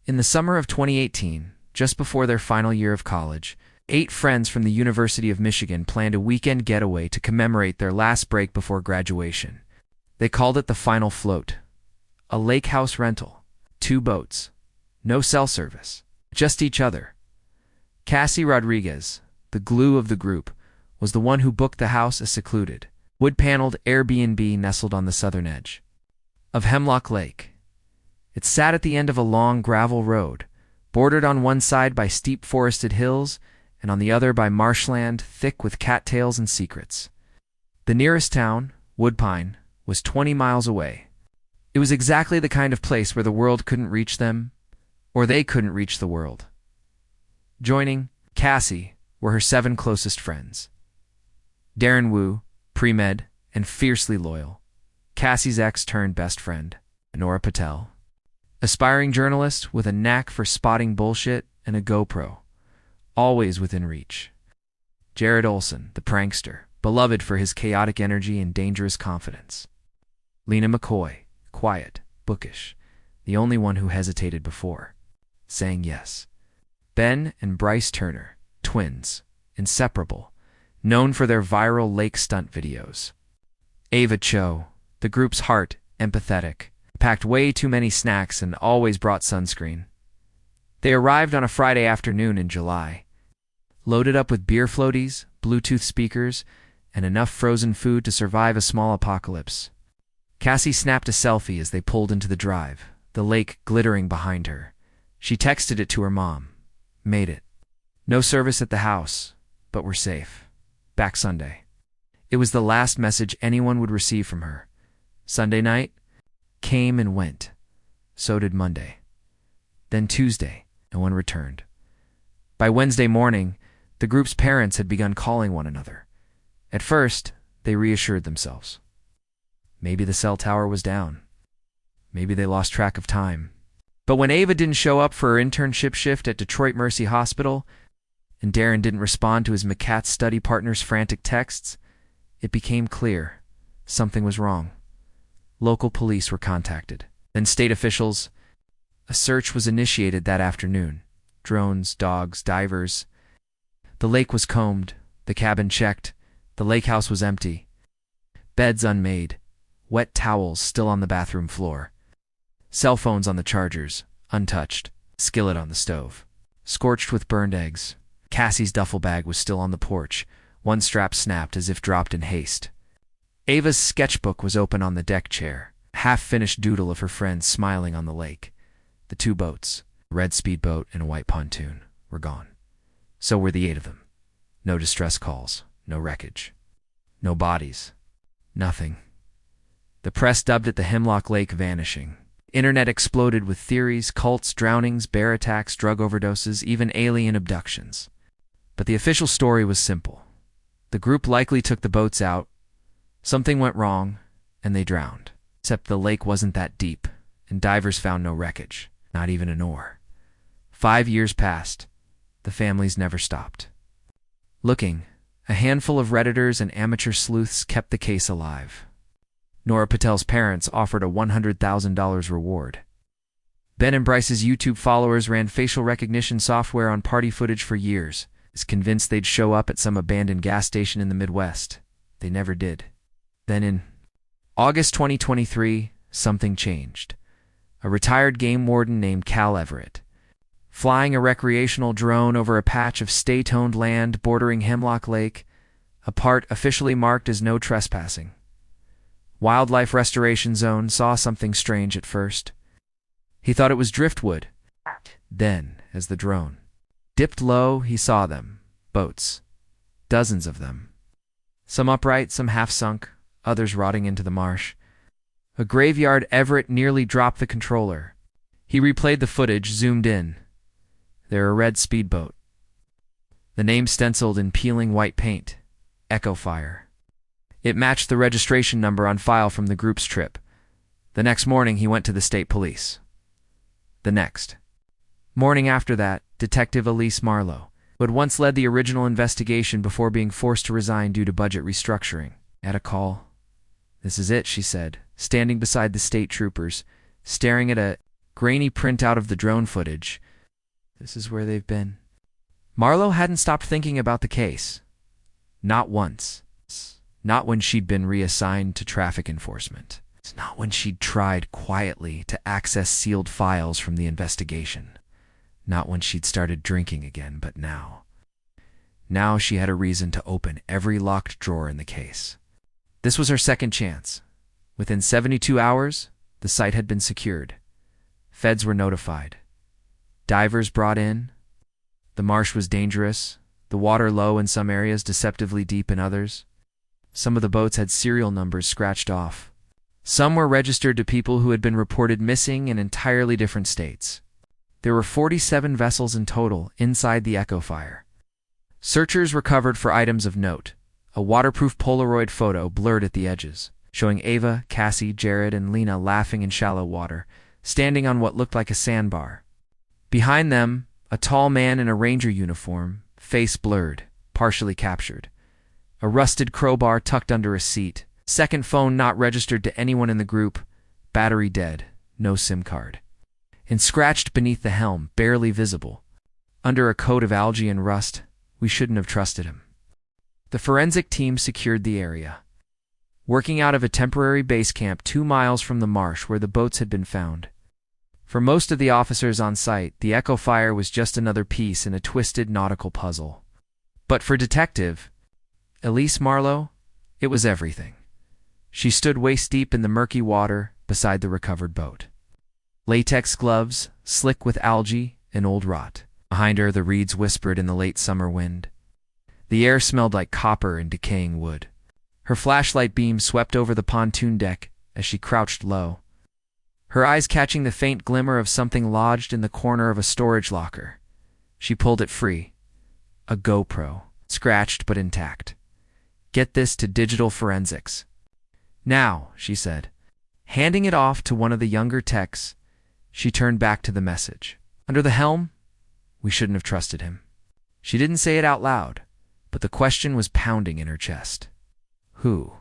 In the summer of 2018, just before their final year of college, 8 friends from the University of Michigan planned a weekend getaway to commemorate their last break before graduation. They called it the Final Float. A lake house rental, 2 boats, no cell service, just each other. Cassie Rodriguez, the glue of the group, was the one who booked the house, a secluded, wood-paneled Airbnb nestled on the southern edge of Hemlock Lake. It sat at the end of a long gravel road, bordered on one side by steep forested hills and on the other by marshland thick with cattails and secrets. The nearest town, Woodpine, was 20 miles away. It was exactly the kind of place where the world couldn't reach them, or they couldn't reach the world. Joining Cassie were her 7 closest friends. Darren Wu, pre-med and fiercely loyal. Cassie's ex-turned-best friend, Nora Patel. Aspiring journalist with a knack for spotting bullshit and a GoPro, always within reach. Jared Olson, the prankster, beloved for his chaotic energy and dangerous confidence. Lena McCoy, quiet, bookish, the only one who hesitated before saying yes. Ben and Bryce Turner, twins, inseparable, known for their viral lake stunt videos. Ava Cho, the group's heart, empathetic, packed way too many snacks and always brought sunscreen. They arrived on a Friday afternoon in July, loaded up with beer floaties, Bluetooth speakers, and enough frozen food to survive a small apocalypse. Cassie snapped a selfie as they pulled into the drive, the lake glittering behind her. She texted it to her mom. Made it. No service at the house, but we're safe. Back Sunday. It was the last message anyone would receive from her. Sunday night came and went. So did Monday. Then Tuesday, no one returned. By Wednesday morning, the group's parents had begun calling one another. At first, they reassured themselves. Maybe the cell tower was down. Maybe they lost track of time. But when Ava didn't show up for her internship shift at Detroit Mercy Hospital, and Darren didn't respond to his McCats study partner's frantic texts, it became clear something was wrong. Local police were contacted, then state officials. A search was initiated that afternoon. Drones, dogs, divers. The lake was combed, the cabin checked, the lake house was empty. Beds unmade, wet towels still on the bathroom floor. Cell phones on the chargers, untouched, skillet on the stove. Scorched with burned eggs. Cassie's duffel bag was still on the porch, one strap snapped as if dropped in haste. Ava's sketchbook was open on the deck chair, half-finished doodle of her friends smiling on the lake. The 2 boats, a red speedboat and a white pontoon, were gone. So were the 8 of them. No distress calls, no wreckage. No bodies. Nothing. The press dubbed it the Hemlock Lake vanishing. Internet exploded with theories, cults, drownings, bear attacks, drug overdoses, even alien abductions. But the official story was simple. The group likely took the boats out, something went wrong, and they drowned. Except the lake wasn't that deep, and divers found no wreckage, not even an oar. 5 years passed. The families never stopped looking. A handful of Redditors and amateur sleuths kept the case alive. Nora Patel's parents offered a $100,000 reward. Ben and Bryce's YouTube followers ran facial recognition software on party footage for years, is convinced they'd show up at some abandoned gas station in the Midwest. They never did. Then in August 2023, something changed. A retired game warden named Cal Everett, flying a recreational drone over a patch of stay-toned land bordering Hemlock Lake, a part officially marked as no trespassing. Wildlife Restoration Zone saw something strange at first. He thought it was driftwood. Then, as the drone dipped low, he saw them. Boats. Dozens of them. Some upright, some half-sunk, others rotting into the marsh. A graveyard. Everett nearly dropped the controller. He replayed the footage, zoomed in. They're a red speedboat. The name stenciled in peeling white paint. Echo Fire. It matched the registration number on file from the group's trip. The next morning, he went to the state police. The next morning after that, Detective Elise Marlowe, who had once led the original investigation before being forced to resign due to budget restructuring, had a call. "This is it," she said, standing beside the state troopers, staring at a grainy printout of the drone footage. This is where they've been. Marlowe hadn't stopped thinking about the case. Not once. Not when she'd been reassigned to traffic enforcement. Not when she'd tried quietly to access sealed files from the investigation. Not when she'd started drinking again, but now. Now she had a reason to open every locked drawer in the case. This was her second chance. Within 72 hours, the site had been secured. Feds were notified. Divers brought in. The marsh was dangerous, the water low in some areas, deceptively deep in others. Some of the boats had serial numbers scratched off. Some were registered to people who had been reported missing in entirely different states. There were 47 vessels in total inside the Echo Fire. Searchers recovered for items of note: a waterproof Polaroid photo blurred at the edges, showing Ava, Cassie, Jared, and Lena laughing in shallow water, standing on what looked like a sandbar. Behind them, a tall man in a ranger uniform, face blurred, partially captured. A rusted crowbar tucked under a seat. Second phone not registered to anyone in the group. Battery dead. No SIM card. And scratched beneath the helm, barely visible. Under a coat of algae and rust, we shouldn't have trusted him. The forensic team secured the area. Working out of a temporary base camp 2 miles from the marsh where the boats had been found. For most of the officers on site, the Echo Fire was just another piece in a twisted nautical puzzle. But for Detective Elise Marlowe, it was everything. She stood waist-deep in the murky water beside the recovered boat. Latex gloves, slick with algae and old rot. Behind her, the reeds whispered in the late summer wind. The air smelled like copper and decaying wood. Her flashlight beam swept over the pontoon deck as she crouched low, her eyes catching the faint glimmer of something lodged in the corner of a storage locker. She pulled it free. A GoPro, scratched but intact. Get this to digital forensics. Now, she said. Handing it off to one of the younger techs, she turned back to the message. Under the helm? We shouldn't have trusted him. She didn't say it out loud, but the question was pounding in her chest. Who?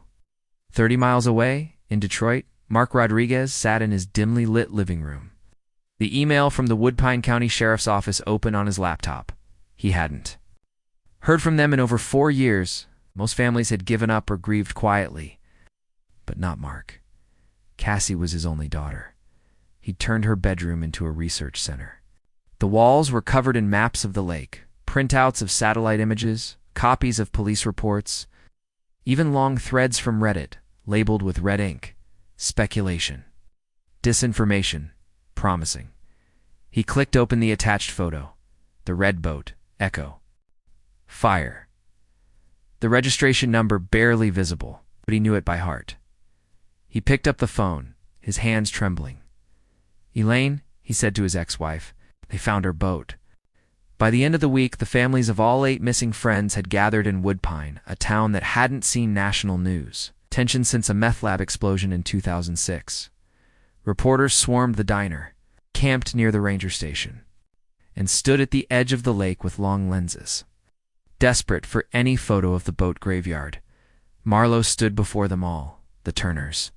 30 miles away, in Detroit, Mark Rodriguez sat in his dimly lit living room. The email from the Woodpine County Sheriff's Office open on his laptop. He hadn't heard from them in over 4 years. Most families had given up or grieved quietly. But not Mark. Cassie was his only daughter. He'd turned her bedroom into a research center. The walls were covered in maps of the lake, printouts of satellite images, copies of police reports, even long threads from Reddit, labeled with red ink. Speculation. Disinformation. Promising. He clicked open the attached photo. The red boat. Echo. Fire. The registration number barely visible, but he knew it by heart. He picked up the phone, his hands trembling. Elaine, he said to his ex-wife, they found her boat. By the end of the week, the families of all 8 missing friends had gathered in Woodpine, a town that hadn't seen national news. Tension since a meth lab explosion in 2006. Reporters swarmed the diner, camped near the ranger station, and stood at the edge of the lake with long lenses. Desperate for any photo of the boat graveyard, Marlowe stood before them all, the Turners.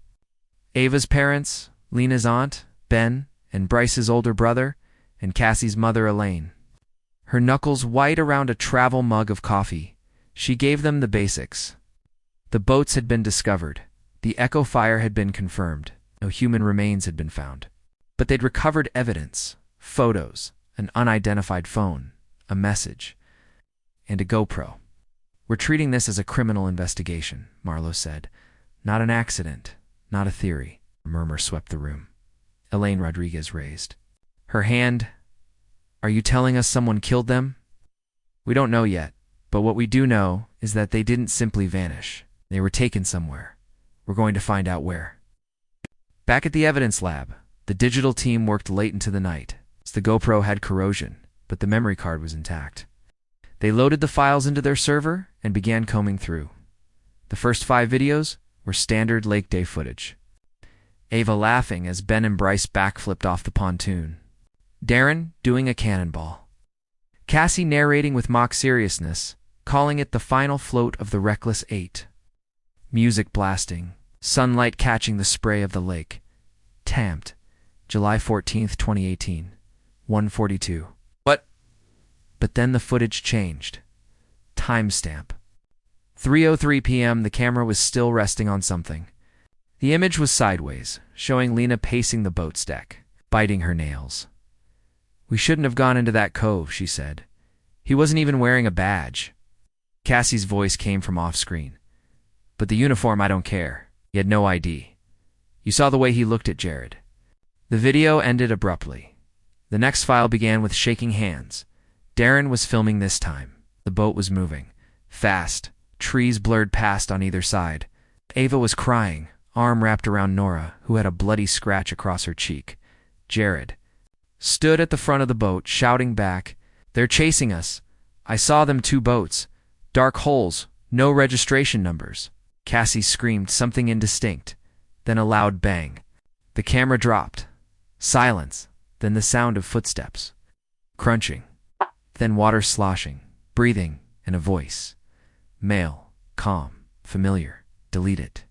Ava's parents, Lena's aunt, Ben, and Bryce's older brother, and Cassie's mother, Elaine. Her knuckles white around a travel mug of coffee, she gave them the basics. The boats had been discovered. The Echo Fire had been confirmed. No human remains had been found. But they'd recovered evidence, photos, an unidentified phone, a message, and a GoPro. We're treating this as a criminal investigation, Marlowe said. Not an accident, not a theory. A murmur swept the room. Elaine Rodriguez raised her hand. Are you telling us someone killed them? We don't know yet, but what we do know is that they didn't simply vanish. They were taken somewhere. We're going to find out where. Back at the evidence lab, the digital team worked late into the night. The GoPro had corrosion, but the memory card was intact. They loaded the files into their server and began combing through. The first 5 videos were standard lake day footage. Ava laughing as Ben and Bryce backflipped off the pontoon. Darren doing a cannonball. Cassie narrating with mock seriousness, calling it the final float of the Reckless 8. Music blasting, sunlight catching the spray of the lake. Tamped, July 14th, 2018, 1:42. What? But then the footage changed. Timestamp. 3:03 p.m. The camera was still resting on something. The image was sideways, showing Lena pacing the boat's deck, biting her nails. "We shouldn't have gone into that cove," she said. "He wasn't even wearing a badge." Cassie's voice came from off-screen. "But the uniform, I don't care. He had no ID. You saw the way he looked at Jared." The video ended abruptly. The next file began with shaking hands. Darren was filming this time. The boat was moving. Fast. Trees blurred past on either side. Ava was crying, arm wrapped around Nora, who had a bloody scratch across her cheek. Jared stood at the front of the boat, shouting back, "They're chasing us. I saw them, 2 boats. Dark holes, no registration numbers." Cassie screamed something indistinct, then a loud bang. The camera dropped. Silence, then the sound of footsteps. Crunching, then water sloshing, breathing, and a voice. Male, calm, familiar. Delete it.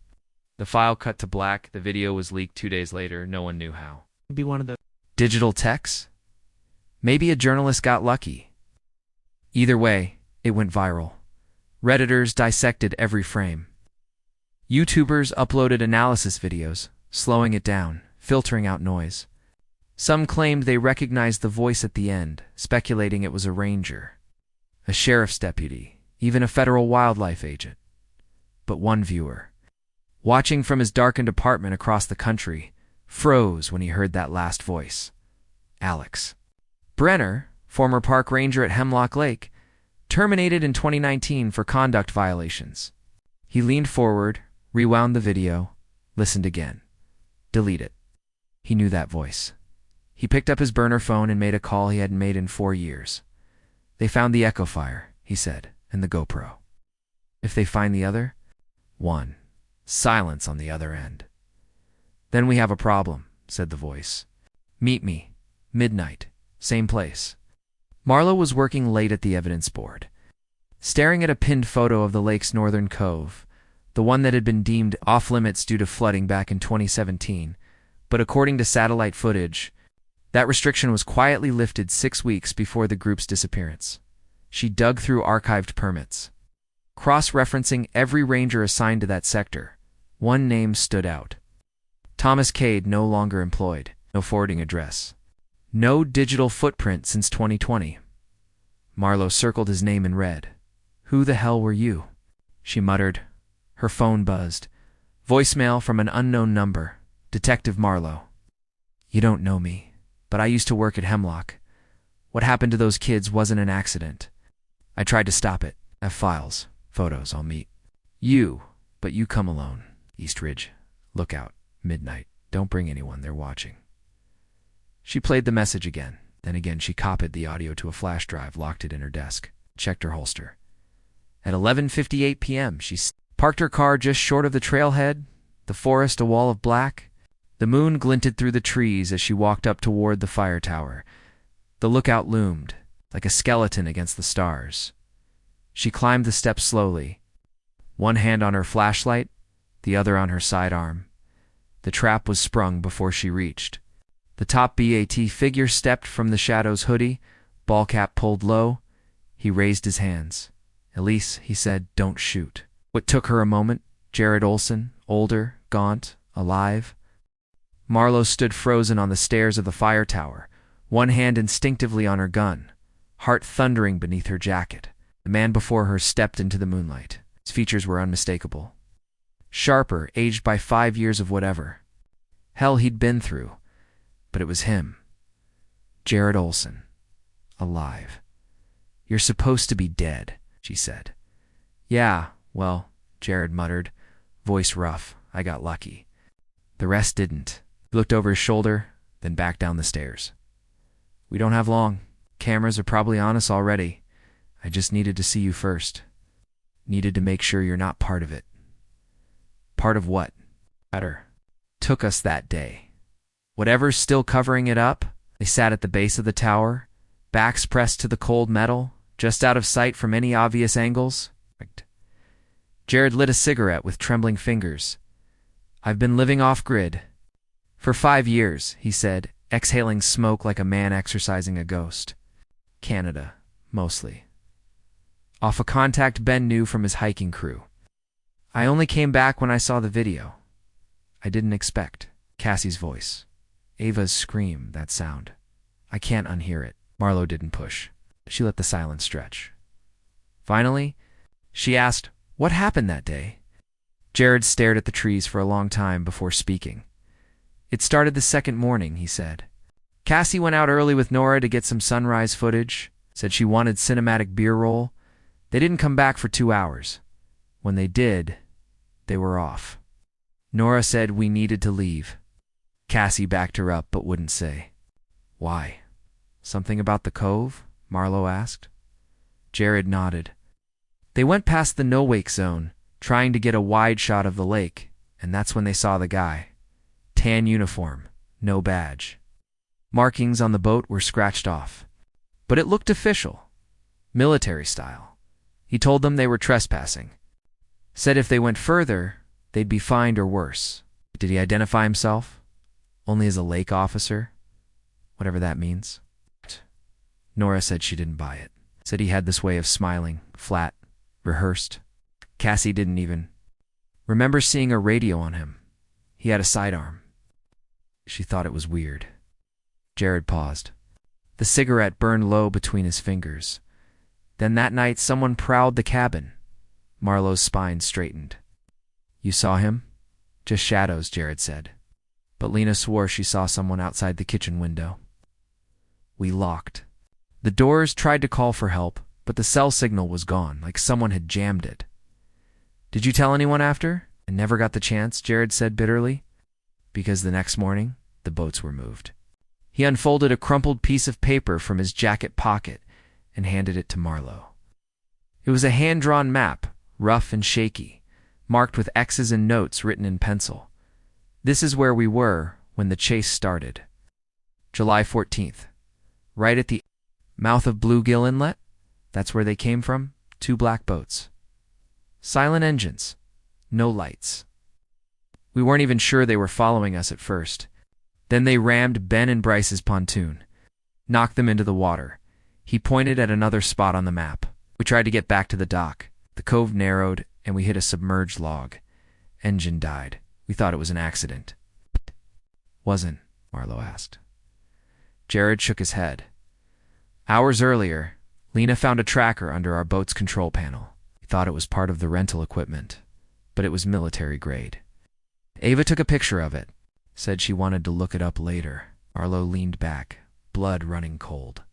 The file cut to black. The video was leaked 2 days later. No one knew how. Be one of the Digital techs? Maybe a journalist got lucky. Either way, it went viral. Redditors dissected every frame. YouTubers uploaded analysis videos, slowing it down, filtering out noise. Some claimed they recognized the voice at the end, speculating it was a ranger, a sheriff's deputy, even a federal wildlife agent. But one viewer, watching from his darkened apartment across the country, froze when he heard that last voice. Alex Brenner, former park ranger at Hemlock Lake, terminated in 2019 for conduct violations. He leaned forward, rewound the video, listened again. Delete it. He knew that voice. He picked up his burner phone and made a call he hadn't made in 4 years. "They found the echo fire," he said, "and the GoPro. If they find the other?" One. Silence on the other end. "Then we have a problem," said the voice. "Meet me. Midnight. Same place." Marlowe was working late at the evidence board, staring at a pinned photo of the lake's northern cove, the one that had been deemed off-limits due to flooding back in 2017, but according to satellite footage, that restriction was quietly lifted 6 weeks before the group's disappearance. She dug through archived permits. Cross-referencing every ranger assigned to that sector, one name stood out. Thomas Cade, no longer employed. No forwarding address. No digital footprint since 2020. Marlowe circled his name in red. "Who the hell were you?" she muttered. Her phone buzzed. Voicemail from an unknown number. Detective Marlowe. "You don't know me, but I used to work at Hemlock. What happened to those kids wasn't an accident. I tried to stop it. I have files, photos, I'll meet you, but you come alone. East Ridge. Look out. Midnight. Don't bring anyone, they're watching." She played the message again. Then again she copied the audio to a flash drive, locked it in her desk, checked her holster. At 11:58 p.m., she parked her car just short of the trailhead, the forest a wall of black. The moon glinted through the trees as she walked up toward the fire tower. The lookout loomed, like a skeleton against the stars. She climbed the steps slowly, one hand on her flashlight, the other on her sidearm. The trap was sprung before she reached. The top BAT figure stepped from the shadow's hoodie, ball cap pulled low. He raised his hands. "Elise," he said, "don't shoot." What took her a moment, Jared Olson, older, gaunt, alive. Marlowe stood frozen on the stairs of the fire tower, one hand instinctively on her gun, heart thundering beneath her jacket. The man before her stepped into the moonlight. His features were unmistakable. Sharper, aged by 5 years of whatever hell he'd been through, but it was him. Jared Olson. Alive. "You're supposed to be dead," she said. "Yeah, well," Jared muttered, voice rough. "I got lucky. The rest didn't." He looked over his shoulder, then back down the stairs. "We don't have long. Cameras are probably on us already. I just needed to see you first. Needed to make sure you're not part of it." "Part of what?" "Better. Took us that day. Whatever's still covering it up." They sat at the base of the tower, backs pressed to the cold metal, just out of sight from any obvious angles. Jared lit a cigarette with trembling fingers. "I've been living off-grid. For 5 years, he said, exhaling smoke like a man exorcising a ghost. Canada, mostly. Off a contact Ben knew from his hiking crew. I only came back when I saw the video. I didn't expect. Cassie's voice. Ava's scream, that sound. I can't unhear it. Marlowe didn't push. She let the silence stretch. Finally, she asked, "What happened that day?" Jared stared at the trees for a long time before speaking. "It started the second morning," he said. "Cassie went out early with Nora to get some sunrise footage, said she wanted cinematic beer roll. They didn't come back for 2 hours. When they did, they were off. Nora said we needed to leave. Cassie backed her up but wouldn't say. Why? Something about the cove? Marlowe asked. Jared nodded. They went past the no-wake zone, trying to get a wide shot of the lake, and that's when they saw the guy. Tan uniform, no badge. Markings on the boat were scratched off. But it looked official. Military style. He told them they were trespassing. Said if they went further, they'd be fined or worse. Did he identify himself? Only as a lake officer? Whatever that means. Nora said she didn't buy it. Said he had this way of smiling, flat, rehearsed. Cassie didn't even remember seeing a radio on him. He had a sidearm. She thought it was weird. Jared paused. The cigarette burned low between his fingers. Then that night someone prowled the cabin. Marlowe's spine straightened. You saw him? Just shadows, Jared said. But Lena swore she saw someone outside the kitchen window. We locked. The doors tried to call for help, but the cell signal was gone, like someone had jammed it. Did you tell anyone after? I never got the chance, Jared said bitterly. Because the next morning, the boats were moved. He unfolded a crumpled piece of paper from his jacket pocket and handed it to Marlowe. It was a hand-drawn map, rough and shaky, marked with X's and notes written in pencil. This is where we were when the chase started. July 14th. Right at the mouth of Bluegill Inlet. That's where they came from. 2 black boats. Silent engines. No lights. We weren't even sure they were following us at first. Then they rammed Ben and Bryce's pontoon. Knocked them into the water. He pointed at another spot on the map. We tried to get back to the dock. The cove narrowed, and we hit a submerged log. Engine died. We thought it was an accident. Wasn't, Marlowe asked. Jared shook his head. Hours earlier, Lena found a tracker under our boat's control panel. We thought it was part of the rental equipment, but it was military grade. Ava took a picture of it. Said she wanted to look it up later. Marlowe leaned back, blood running cold.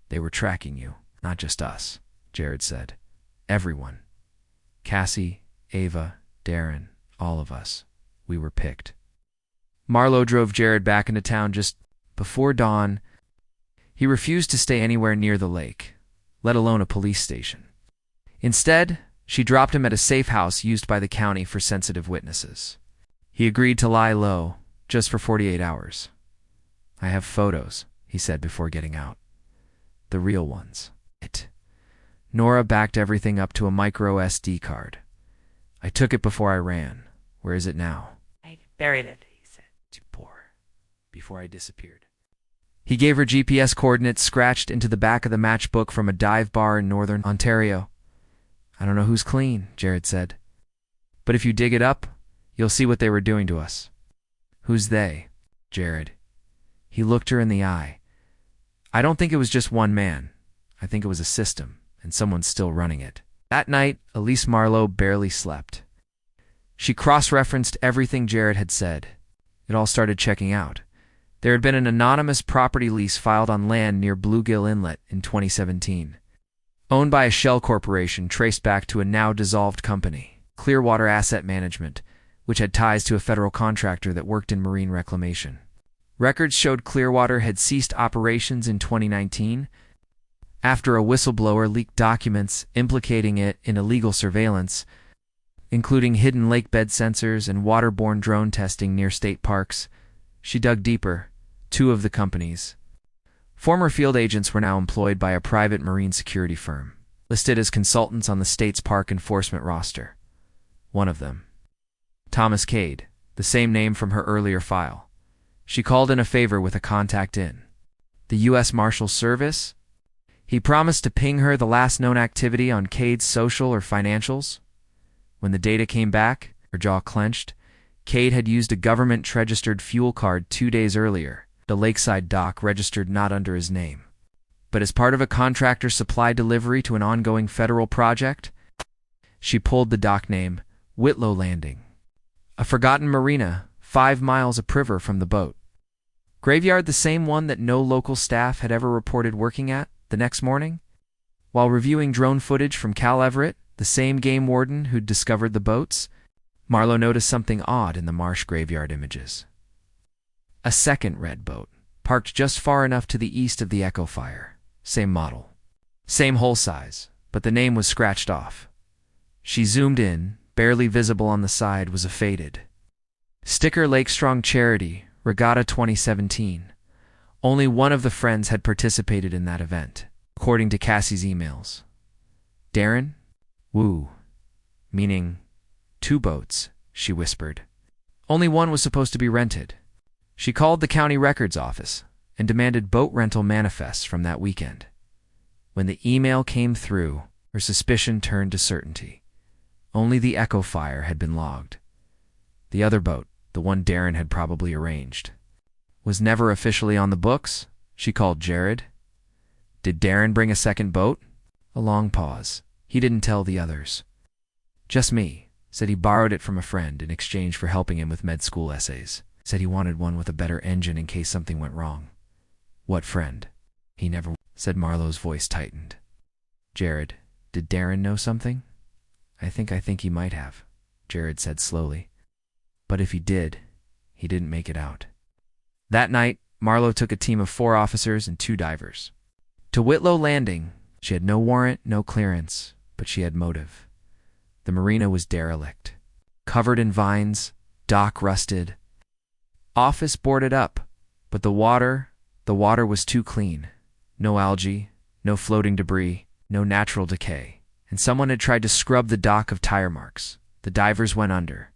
They were tracking you, not just us, Jared said. Everyone. Cassie, Ava, Darren, all of us. We were picked. Marlowe drove Jared back into town just before dawn. He refused to stay anywhere near the lake, let alone a police station. Instead, she dropped him at a safe house used by the county for sensitive witnesses. He agreed to lie low, just for 48 hours. I have photos, he said before getting out. The real ones. Nora backed everything up to a micro SD card. I took it before I ran. Where is it now? I buried it, he said. Too poor. Before I disappeared. He gave her GPS coordinates scratched into the back of the matchbook from a dive bar in northern Ontario. I don't know who's clean, Jared said. But if you dig it up, you'll see what they were doing to us. Who's they? Jared. He looked her in the eye. I don't think it was just one man. I think it was a system, and someone's still running it. That night, Elise Marlowe barely slept. She cross-referenced everything Jared had said. It all started checking out. There had been an anonymous property lease filed on land near Bluegill Inlet in 2017. Owned by a shell corporation traced back to a now-dissolved company, Clearwater Asset Management, which had ties to a federal contractor that worked in marine reclamation. Records showed Clearwater had ceased operations in 2019 after a whistleblower leaked documents implicating it in illegal surveillance, including hidden lakebed sensors and waterborne drone testing near state parks. She dug deeper. 2 of the companies. Former field agents were now employed by a private marine security firm, listed as consultants on the state's park enforcement roster. One of them. Thomas Cade, the same name from her earlier file. She called in a favor with a contact in the U.S. Marshals Service. He promised to ping her the last known activity on Cade's social or financials. When the data came back, her jaw clenched. Cade had used a government-registered fuel card 2 days earlier. The lakeside dock registered not under his name, but as part of a contractor supply delivery to an ongoing federal project. She pulled the dock name, Whitlow Landing, a forgotten marina 5 miles upriver from the boat. Graveyard, the same one that no local staff had ever reported working at. The next morning, while reviewing drone footage from Cal Everett, the same game warden who'd discovered the boats, Marlowe noticed something odd in the marsh graveyard images. A second red boat, parked just far enough to the east of the Echo Fire. Same model, same hull size, but the name was scratched off. She zoomed in. Barely visible on the side was a faded sticker: Lake Strong Charity, Regatta 2017. Only one of the friends had participated in that event, according to Cassie's emails. Darren? Woo. Meaning 2 boats, she whispered. Only one was supposed to be rented. She called the county records office and demanded boat rental manifests from that weekend. When the email came through, her suspicion turned to certainty. Only the Echo Fire had been logged. The other boat, the one Darren had probably arranged, was never officially on the books. She called Jared. Did Darren bring a second boat? A long pause. He didn't tell the others. Just me. Said he borrowed it from a friend in exchange for helping him with med school essays. Said he wanted one with a better engine in case something went wrong. What friend? He never said. Marlowe's voice tightened. Jared, did Darren know something? I think he might have, Jared said slowly. But if he did, he didn't make it out. That night, Marlowe took a team of 4 officers and 2 divers to Whitlow Landing. She had no warrant, no clearance, but she had motive. The marina was derelict, covered in vines, dock rusted, office boarded up, but the water was too clean. No algae, no floating debris, no natural decay, and someone had tried to scrub the dock of tire marks. The divers went under.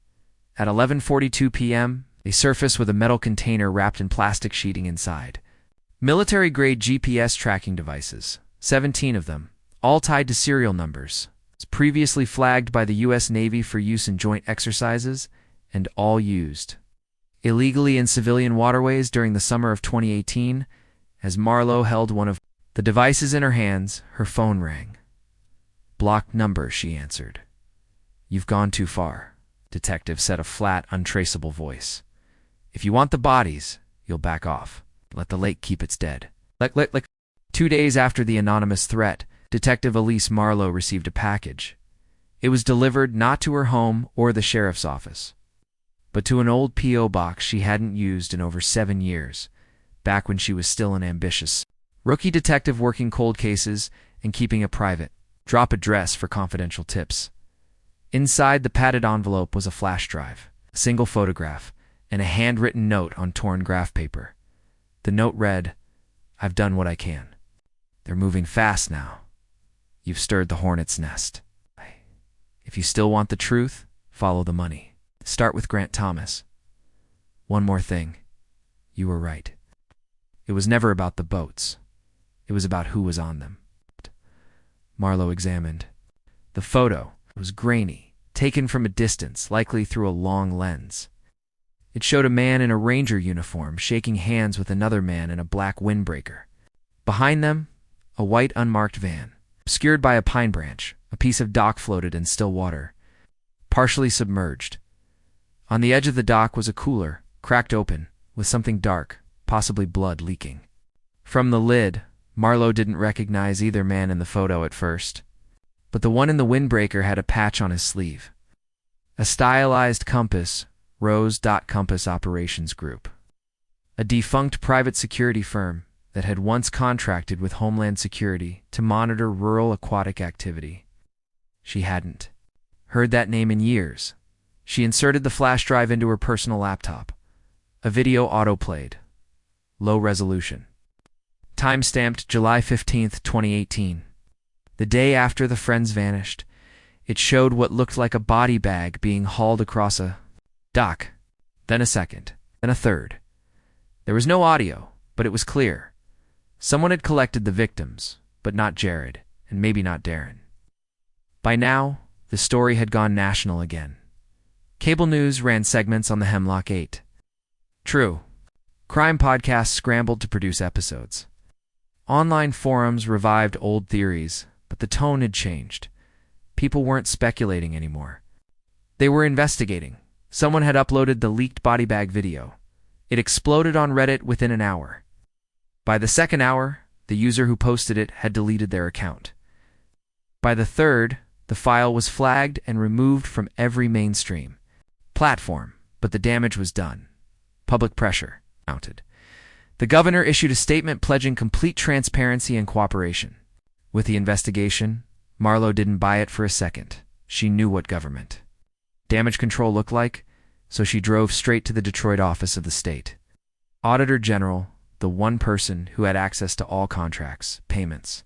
At 11:42 p.m., they surfaced with a metal container wrapped in plastic sheeting inside. Military-grade GPS tracking devices, 17 of them, all tied to serial numbers, previously flagged by the U.S. Navy for use in joint exercises, and all used illegally in civilian waterways during the summer of 2018. As Marlowe held one of the devices in her hands, her phone rang. Blocked number, she answered. You've gone too far, detective said, a flat, untraceable voice. If you want the bodies, you'll back off. Let the lake keep its dead. 2 days after the anonymous threat, Detective Elise Marlowe received a package. It was delivered not to her home or the sheriff's office, but to an old P.O. box she hadn't used in over 7 years, back when she was still an ambitious rookie detective working cold cases and keeping a private drop address for confidential tips. Inside the padded envelope was a flash drive, a single photograph, and a handwritten note on torn graph paper. The note read, I've done what I can. They're moving fast now. You've stirred the hornet's nest. If you still want the truth, follow the money. Start with Grant Thomas. One more thing. You were right. It was never about the boats. It was about who was on them. Marlowe examined. The photo was grainy, taken from a distance, likely through a long lens. It showed a man in a ranger uniform shaking hands with another man in a black windbreaker. Behind them, a white unmarked van, obscured by a pine branch. A piece of dock floated in still water, partially submerged. On the edge of the dock was a cooler, cracked open, with something dark, possibly blood, leaking. From the lid, Marlowe didn't recognize either man in the photo at first, but the one in the windbreaker had a patch on his sleeve. A stylized compass, Rose. Compass Operations Group, a defunct private security firm that had once contracted with Homeland Security to monitor rural aquatic activity. She hadn't heard that name in years. She inserted the flash drive into her personal laptop. A video autoplayed. Low resolution. Time-stamped July 15th, 2018. The day after the friends vanished, it showed what looked like a body bag being hauled across a dock. Then a second. Then a third. There was no audio, but it was clear. Someone had collected the victims, but not Jared, and maybe not Darren. By now, the story had gone national again. Cable news ran segments on the Hemlock 8. True. Crime podcasts scrambled to produce episodes. Online forums revived old theories, but the tone had changed. People weren't speculating anymore. They were investigating. Someone had uploaded the leaked body bag video. It exploded on Reddit within an hour. By the second hour, the user who posted it had deleted their account. By the third, the file was flagged and removed from every mainstream platform, but the damage was done. Public pressure mounted. The governor issued a statement pledging complete transparency and cooperation. With the investigation, Marlowe didn't buy it for a second. She knew what government damage control looked like, so she drove straight to the Detroit office of the state Auditor General, the one person who had access to all contracts, payments,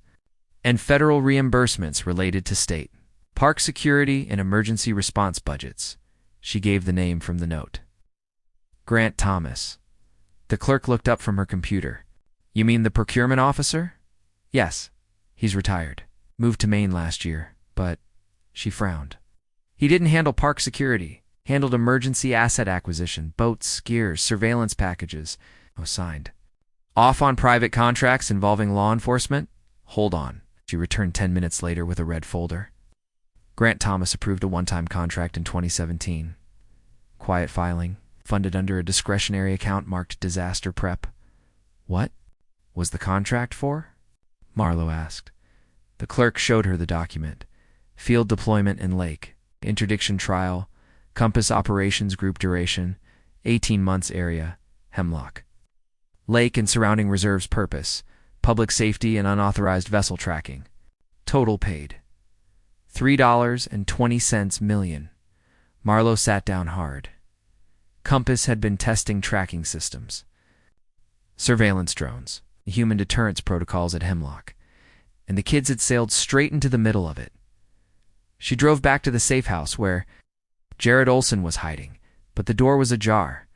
and federal reimbursements related to state park security and emergency response budgets. She gave the name from the note. Grant Thomas. The clerk looked up from her computer. You mean the procurement officer? Yes. He's retired. Moved to Maine last year, but she frowned. He didn't handle park security. Handled emergency asset acquisition, boats, gears, surveillance packages. Oh, signed. Off on private contracts involving law enforcement? Hold on. She returned 10 minutes later with a red folder. Grant Thomas approved a one-time contract in 2017. Quiet filing, funded under a discretionary account marked disaster prep. What was the contract for? Marlowe asked. The clerk showed her the document. Field deployment in Lake. Interdiction trial. Compass operations group duration. 18 months area. Hemlock. Lake and surrounding reserves purpose. Public safety and unauthorized vessel tracking. Total paid. $3.20 million. Marlowe sat down hard. Compass had been testing tracking systems. Surveillance drones. Human deterrence protocols at Hemlock. And the kids had sailed straight into the middle of it. She drove back to the safe house where Jared Olson was hiding, but the door was ajar.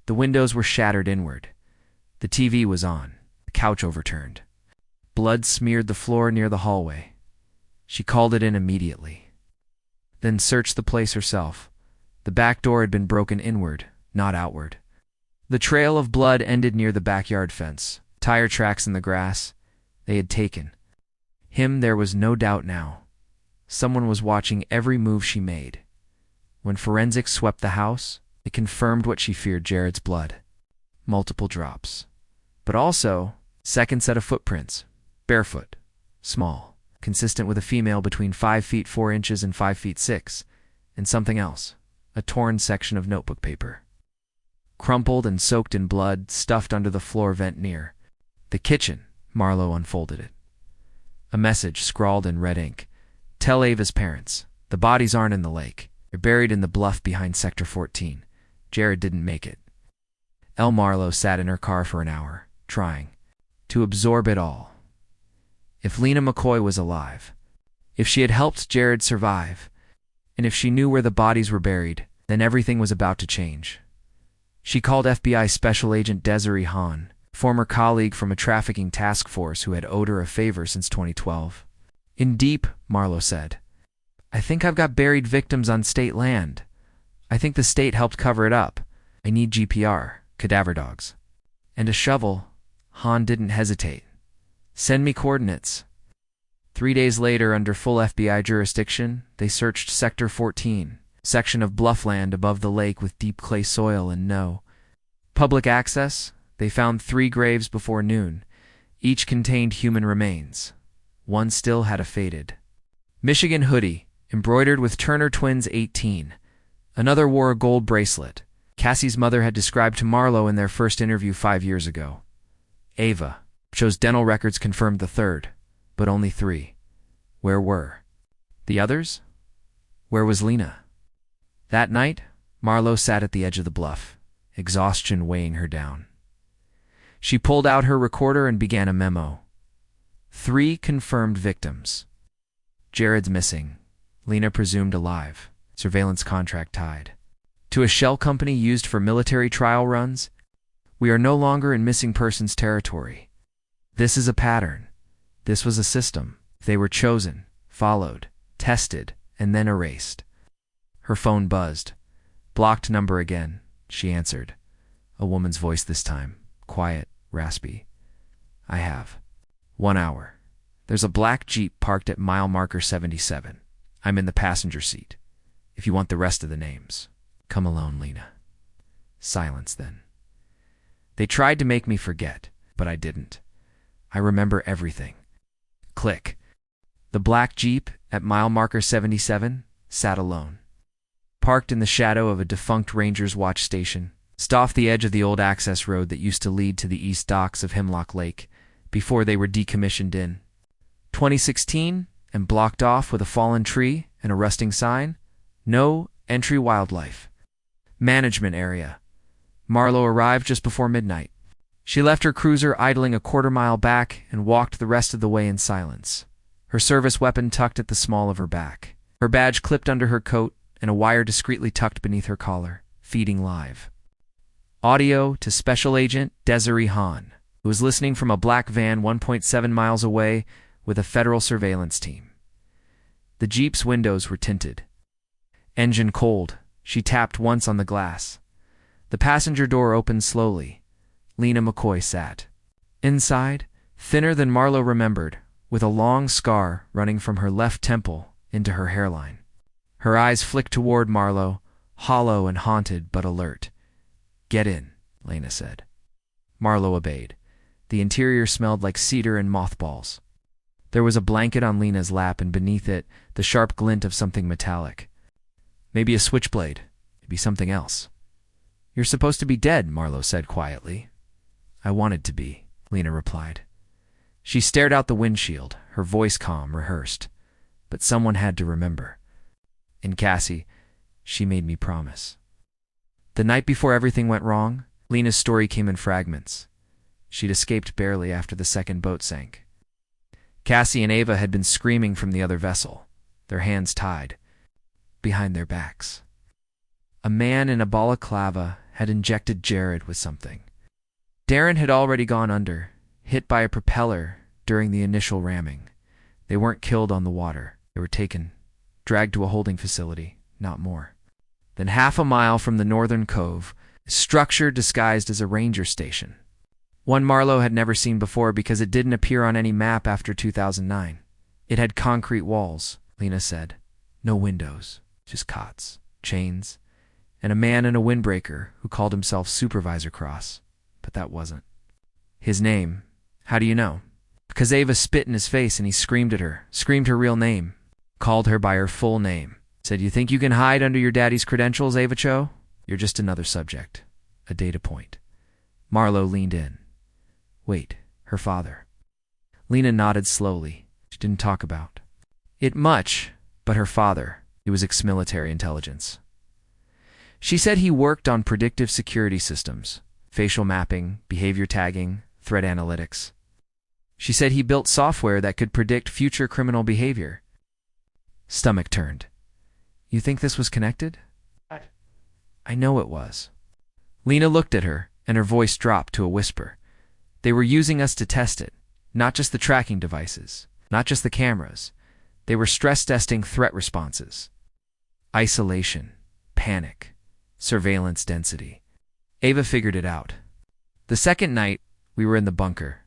The windows were shattered inward. The TV was on, the couch overturned. Blood smeared the floor near the hallway. She called it in immediately. Then searched the place herself. The back door had been broken inward, not outward. The trail of blood ended near the backyard fence. Tire tracks in the grass. They had taken him. There was no doubt now. Someone was watching every move she made. When forensics swept the house, it confirmed what she feared: Jared's blood. Multiple drops. But also, second set of footprints. Barefoot. Small. Consistent with a female between 5 feet 4 inches and 5 feet 6. And something else. A torn section of notebook paper. Crumpled and soaked in blood, stuffed under the floor vent near the kitchen. Marlowe unfolded it. A message scrawled in red ink. Tell Ava's parents. The bodies aren't in the lake. They're buried in the bluff behind Sector 14. Jared didn't make it. Marlowe sat in her car for an hour, trying to absorb it all. If Lena McCoy was alive, if she had helped Jared survive, and if she knew where the bodies were buried, then everything was about to change. She called FBI Special Agent Desiree Hahn, former colleague from a trafficking task force who had owed her a favor since 2012. In deep, Marlowe said, I think I've got buried victims on state land. I think the state helped cover it up. I need GPR, cadaver dogs. And a shovel. Hahn didn't hesitate. Send me coordinates. 3 days later, under full FBI jurisdiction, they searched Sector 14, section of bluffland above the lake with deep clay soil and no public access. They found 3 graves before noon. Each contained human remains. One still had a faded Michigan hoodie, embroidered with Turner Twins 18. Another wore a gold bracelet. Cassie's mother had described to Marlowe in their first interview 5 years ago. Ava. Shows dental records confirmed the third, but only 3. Where were the others? Where was Lena? That night, Marlowe sat at the edge of the bluff, exhaustion weighing her down. She pulled out her recorder and began a memo. 3 confirmed victims. Jared's missing. Lena presumed alive. Surveillance contract tied to a shell company used for military trial runs. We are no longer in missing persons territory. This is a pattern. This was a system. They were chosen, followed, tested, and then erased. Her phone buzzed. Blocked number again, she answered. A woman's voice this time, quiet, raspy. I have 1 hour. There's a black Jeep parked at mile marker 77. I'm in the passenger seat. If you want the rest of the names. Come alone, Lena. Silence then. They tried to make me forget, but I didn't. I remember everything. Click. The black Jeep at mile marker 77 sat alone. Parked in the shadow of a defunct Ranger's Watch station, just off the edge of the old access road that used to lead to the east docks of Hemlock Lake before they were decommissioned in 2016 and blocked off with a fallen tree and a rusting sign. No entry wildlife. Management area. Marlowe arrived just before midnight. She left her cruiser idling a quarter-mile back and walked the rest of the way in silence, her service weapon tucked at the small of her back, her badge clipped under her coat and a wire discreetly tucked beneath her collar, feeding live. Audio to Special Agent Desiree Hahn, who was listening from a black van 1.7 miles away with a federal surveillance team. The Jeep's windows were tinted. Engine cold. She tapped once on the glass. The passenger door opened slowly. Lena McCoy sat. Inside, thinner than Marlowe remembered, with a long scar running from her left temple into her hairline. Her eyes flicked toward Marlowe, hollow and haunted but alert. Get in, Lena said. Marlowe obeyed. The interior smelled like cedar and mothballs. There was a blanket on Lena's lap and beneath it, the sharp glint of something metallic. Maybe a switchblade. Maybe something else. You're supposed to be dead, Marlowe said quietly. I wanted to be, Lena replied. She stared out the windshield, her voice calm, rehearsed. But someone had to remember. In Cassie, she made me promise. The night before everything went wrong, Lena's story came in fragments. She'd escaped barely after the second boat sank. Cassie and Ava had been screaming from the other vessel, their hands tied, behind their backs. A man in a balaclava had injected Jared with something. Darren had already gone under, hit by a propeller during the initial ramming. They weren't killed on the water. They were taken, dragged to a holding facility, not more. Then 1/2 mile from the northern cove, a structure disguised as a ranger station. One Marlowe had never seen before because it didn't appear on any map after 2009. It had concrete walls, Lena said. No windows, just cots, chains, and a man in a windbreaker who called himself Supervisor Cross. But that wasn't. His name, how do you know? Because Ava spit in his face and he screamed at her, screamed her real name, called her by her full name. Said, you think you can hide under your daddy's credentials, Ava Cho? You're just another subject, a data point. Marlowe leaned in. Wait, her father. Lena nodded slowly. She didn't talk about it much, but her father, he was ex-military intelligence. She said he worked on predictive security systems, facial mapping, behavior tagging, threat analytics. She said he built software that could predict future criminal behavior. Stomach turned. You think this was connected? What? I know it was. Lena looked at her, and her voice dropped to a whisper. They were using us to test it, not just the tracking devices, not just the cameras. They were stress testing threat responses. Isolation, panic, surveillance density. Ava figured it out. The second night, we were in the bunker.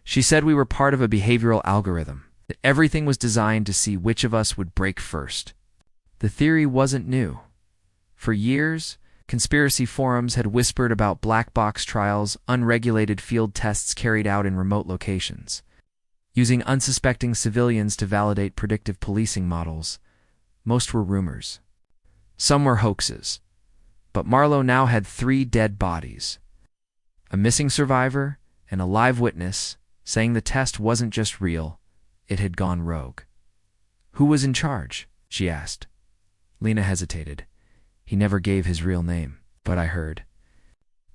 She said we were part of a behavioral algorithm, that everything was designed to see which of us would break first. The theory wasn't new. For years, conspiracy forums had whispered about black box trials, unregulated field tests carried out in remote locations, using unsuspecting civilians to validate predictive policing models. Most were rumors. Some were hoaxes. But Marlowe now had 3 dead bodies. A missing survivor and a live witness saying the test wasn't just real, it had gone rogue. Who was in charge? She asked. Lena hesitated. He never gave his real name, but I heard.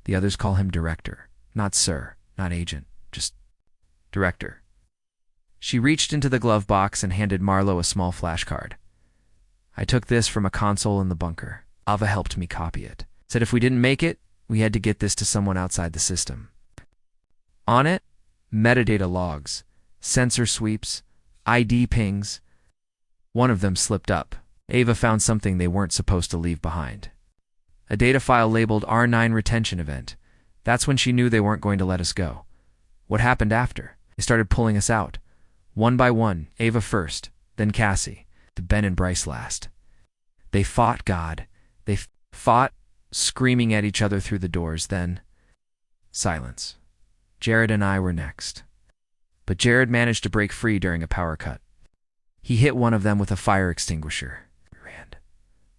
The others call him Director. Not Sir, not Agent, just Director. She reached into the glove box and handed Marlowe a small flashcard. I took this from a console in the bunker. Ava helped me copy it. Said if we didn't make it, We had to get this to someone outside the system. On it, metadata logs, sensor sweeps, ID pings. One of them slipped up. Ava found something they weren't supposed to leave behind. A data file labeled R9 retention event. That's when she knew they weren't going to let us go. What happened after? They started pulling us out. One by one, Ava first, then Cassie, to Ben and Bryce last. They fought God. They fought, screaming at each other through the doors, then silence. Jared and I were next. But Jared managed to break free during a power cut. He hit one of them with a fire extinguisher.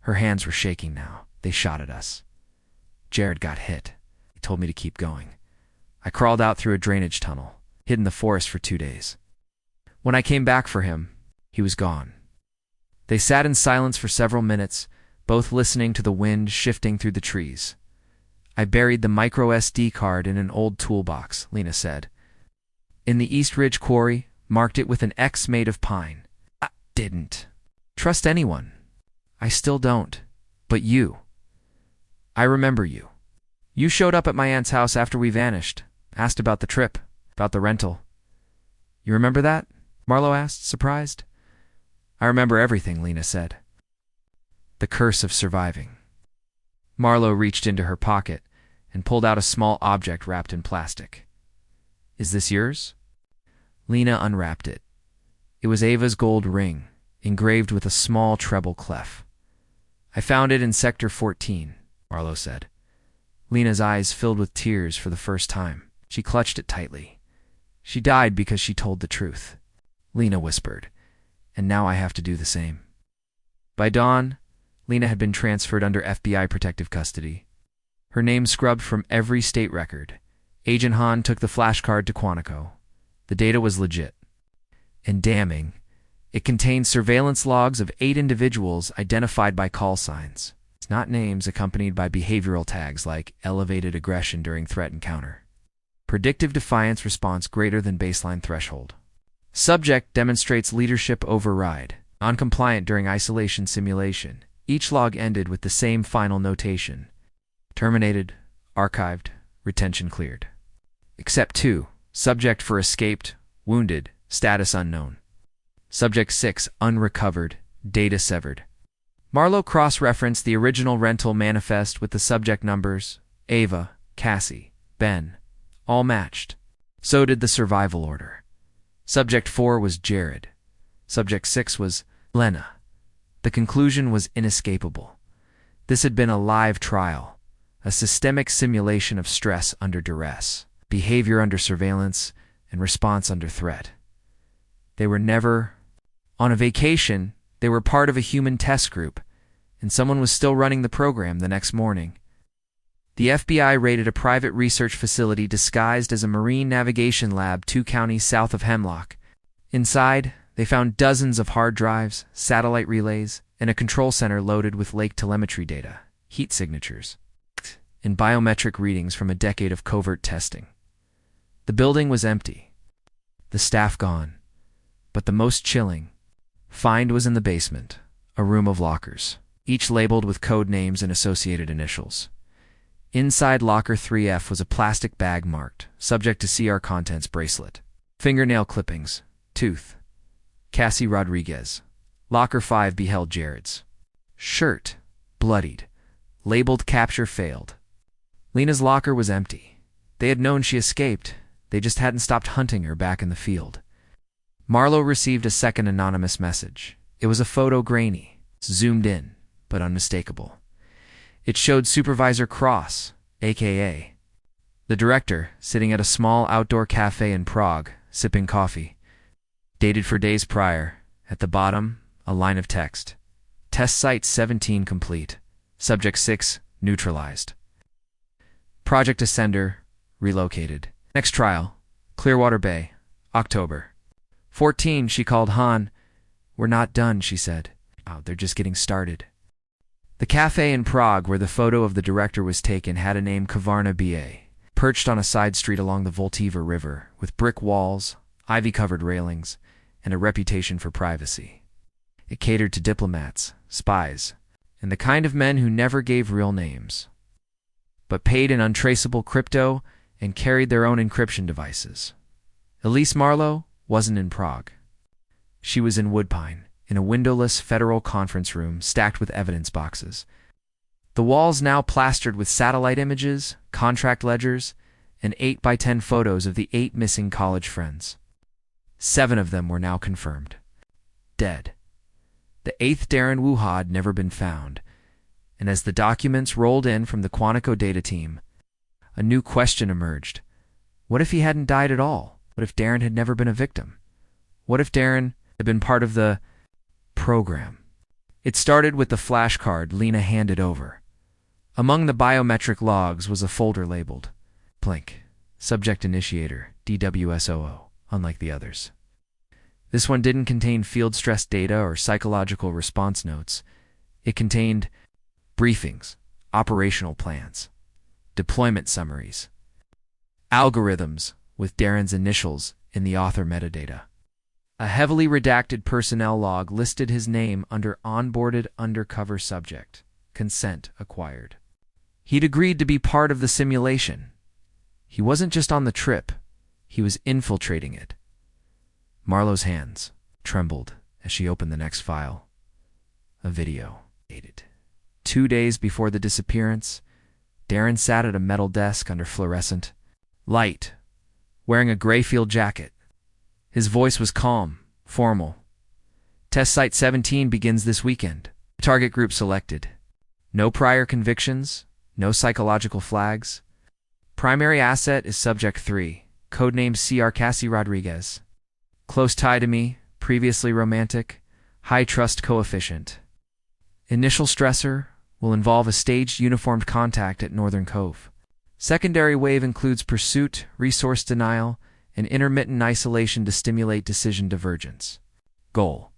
Her hands were shaking now. They shot at us. Jared got hit. He told me to keep going. I crawled out through a drainage tunnel, hid in the forest for 2 days. When I came back for him, he was gone. They sat in silence for several minutes, both listening to the wind shifting through the trees. I buried the micro SD card in an old toolbox, Lena said. In the East Ridge quarry, marked it with an X made of pine. I didn't trust anyone. I still don't. But you. I remember you. You showed up at my aunt's house after we vanished, asked about the trip, about the rental. You remember that? Marlowe asked, surprised. I remember everything, Lena said. The curse of surviving. Marlowe reached into her pocket and pulled out a small object wrapped in plastic. Is this yours? Lena unwrapped it. It was Ava's gold ring, engraved with a small treble clef. I found it in Sector 14, Marlowe said. Lena's eyes filled with tears for the first time. She clutched it tightly. She died because she told the truth. Lena whispered, and now I have to do the same. By dawn, Lena had been transferred under FBI protective custody. Her name scrubbed from every state record. Agent Hahn took the flashcard to Quantico. The data was legit. And damning, it contained surveillance logs of 8 individuals identified by call signs, not names accompanied by behavioral tags like elevated aggression during threat encounter. Predictive defiance response greater than baseline threshold. Subject demonstrates leadership override, noncompliant during isolation simulation. Each log ended with the same final notation. Terminated, archived, retention cleared. Except 2, subject for escaped, wounded, status unknown. Subject 6, unrecovered, data severed. Marlowe cross-referenced the original rental manifest with the subject numbers, Ava, Cassie, Ben, all matched. So did the survival order. Subject 4 was Jared. Subject 6 was Lena. The conclusion was inescapable. This had been a live trial, a systemic simulation of stress under duress, behavior under surveillance, and response under threat. They were never on a vacation. They were part of a human test group, and someone was still running the program the next morning. The FBI raided a private research facility disguised as a marine navigation lab 2 counties south of Hemlock. Inside, they found dozens of hard drives, satellite relays, and a control center loaded with lake telemetry data, heat signatures, and biometric readings from a decade of covert testing. The building was empty, the staff gone, but the most chilling find was in the basement, a room of lockers, each labeled with code names and associated initials. Inside locker 3F was a plastic bag marked, subject to CR contents bracelet. Fingernail clippings, tooth. Cassie Rodriguez. Locker 5 beheld Jared's shirt, bloodied, labeled capture failed. Lena's locker was empty. They had known she escaped. They just hadn't stopped hunting her back in the field. Marlowe received a second anonymous message. It was a photo grainy, zoomed in, but unmistakable. It showed Supervisor Cross, a.k.a. the director, sitting at a small outdoor cafe in Prague, sipping coffee. Dated for days prior. At the bottom, a line of text. Test Site 17 complete. Subject 6 neutralized. Project Ascender relocated. Next trial, Clearwater Bay, October. 14, she called Hahn. We're not done, she said. Oh, they're just getting started. The cafe in Prague where the photo of the director was taken had a name Kavarna B.A., perched on a side street along the Voltiva River, with brick walls, ivy-covered railings, and a reputation for privacy. It catered to diplomats, spies, and the kind of men who never gave real names. but paid in untraceable crypto and carried their own encryption devices. Elise Marlowe wasn't in Prague. She was in Woodbine, in a windowless federal conference room stacked with evidence boxes. The walls now plastered with satellite images, contract ledgers, and 8x10 photos of the 8 missing college friends. 7 of them were now confirmed. Dead. The 8th Darren Wu had never been found, and as the documents rolled in from the Quantico data team, a new question emerged. What if he hadn't died at all? What if Darren had never been a victim? What if Darren had been part of the program? It started with the flashcard Lena handed over. Among the biometric logs was a folder labeled Blink, Subject Initiator, DWSOO, unlike the others. This one didn't contain field stress data or psychological response notes. It contained briefings, operational plans, deployment summaries, algorithms with Darren's initials in the author metadata. A heavily redacted personnel log listed his name under onboarded undercover subject, consent acquired. He'd agreed to be part of the simulation. He wasn't just on the trip, he was infiltrating it. Marlowe's hands trembled as she opened the next file. A video. Dated 2 days before the disappearance, Darren sat at a metal desk under fluorescent light, wearing a gray field jacket. His voice was calm, formal. Test Site 17 begins this weekend. Target group selected. No prior convictions, no psychological flags. Primary asset is Subject 3, codenamed C.R. Cassie Rodriguez. Close tie to me, previously romantic, high trust coefficient. Initial stressor will involve a staged uniformed contact at Northern Cove. Secondary wave includes pursuit, resource denial, and intermittent isolation to stimulate decision divergence. Goal: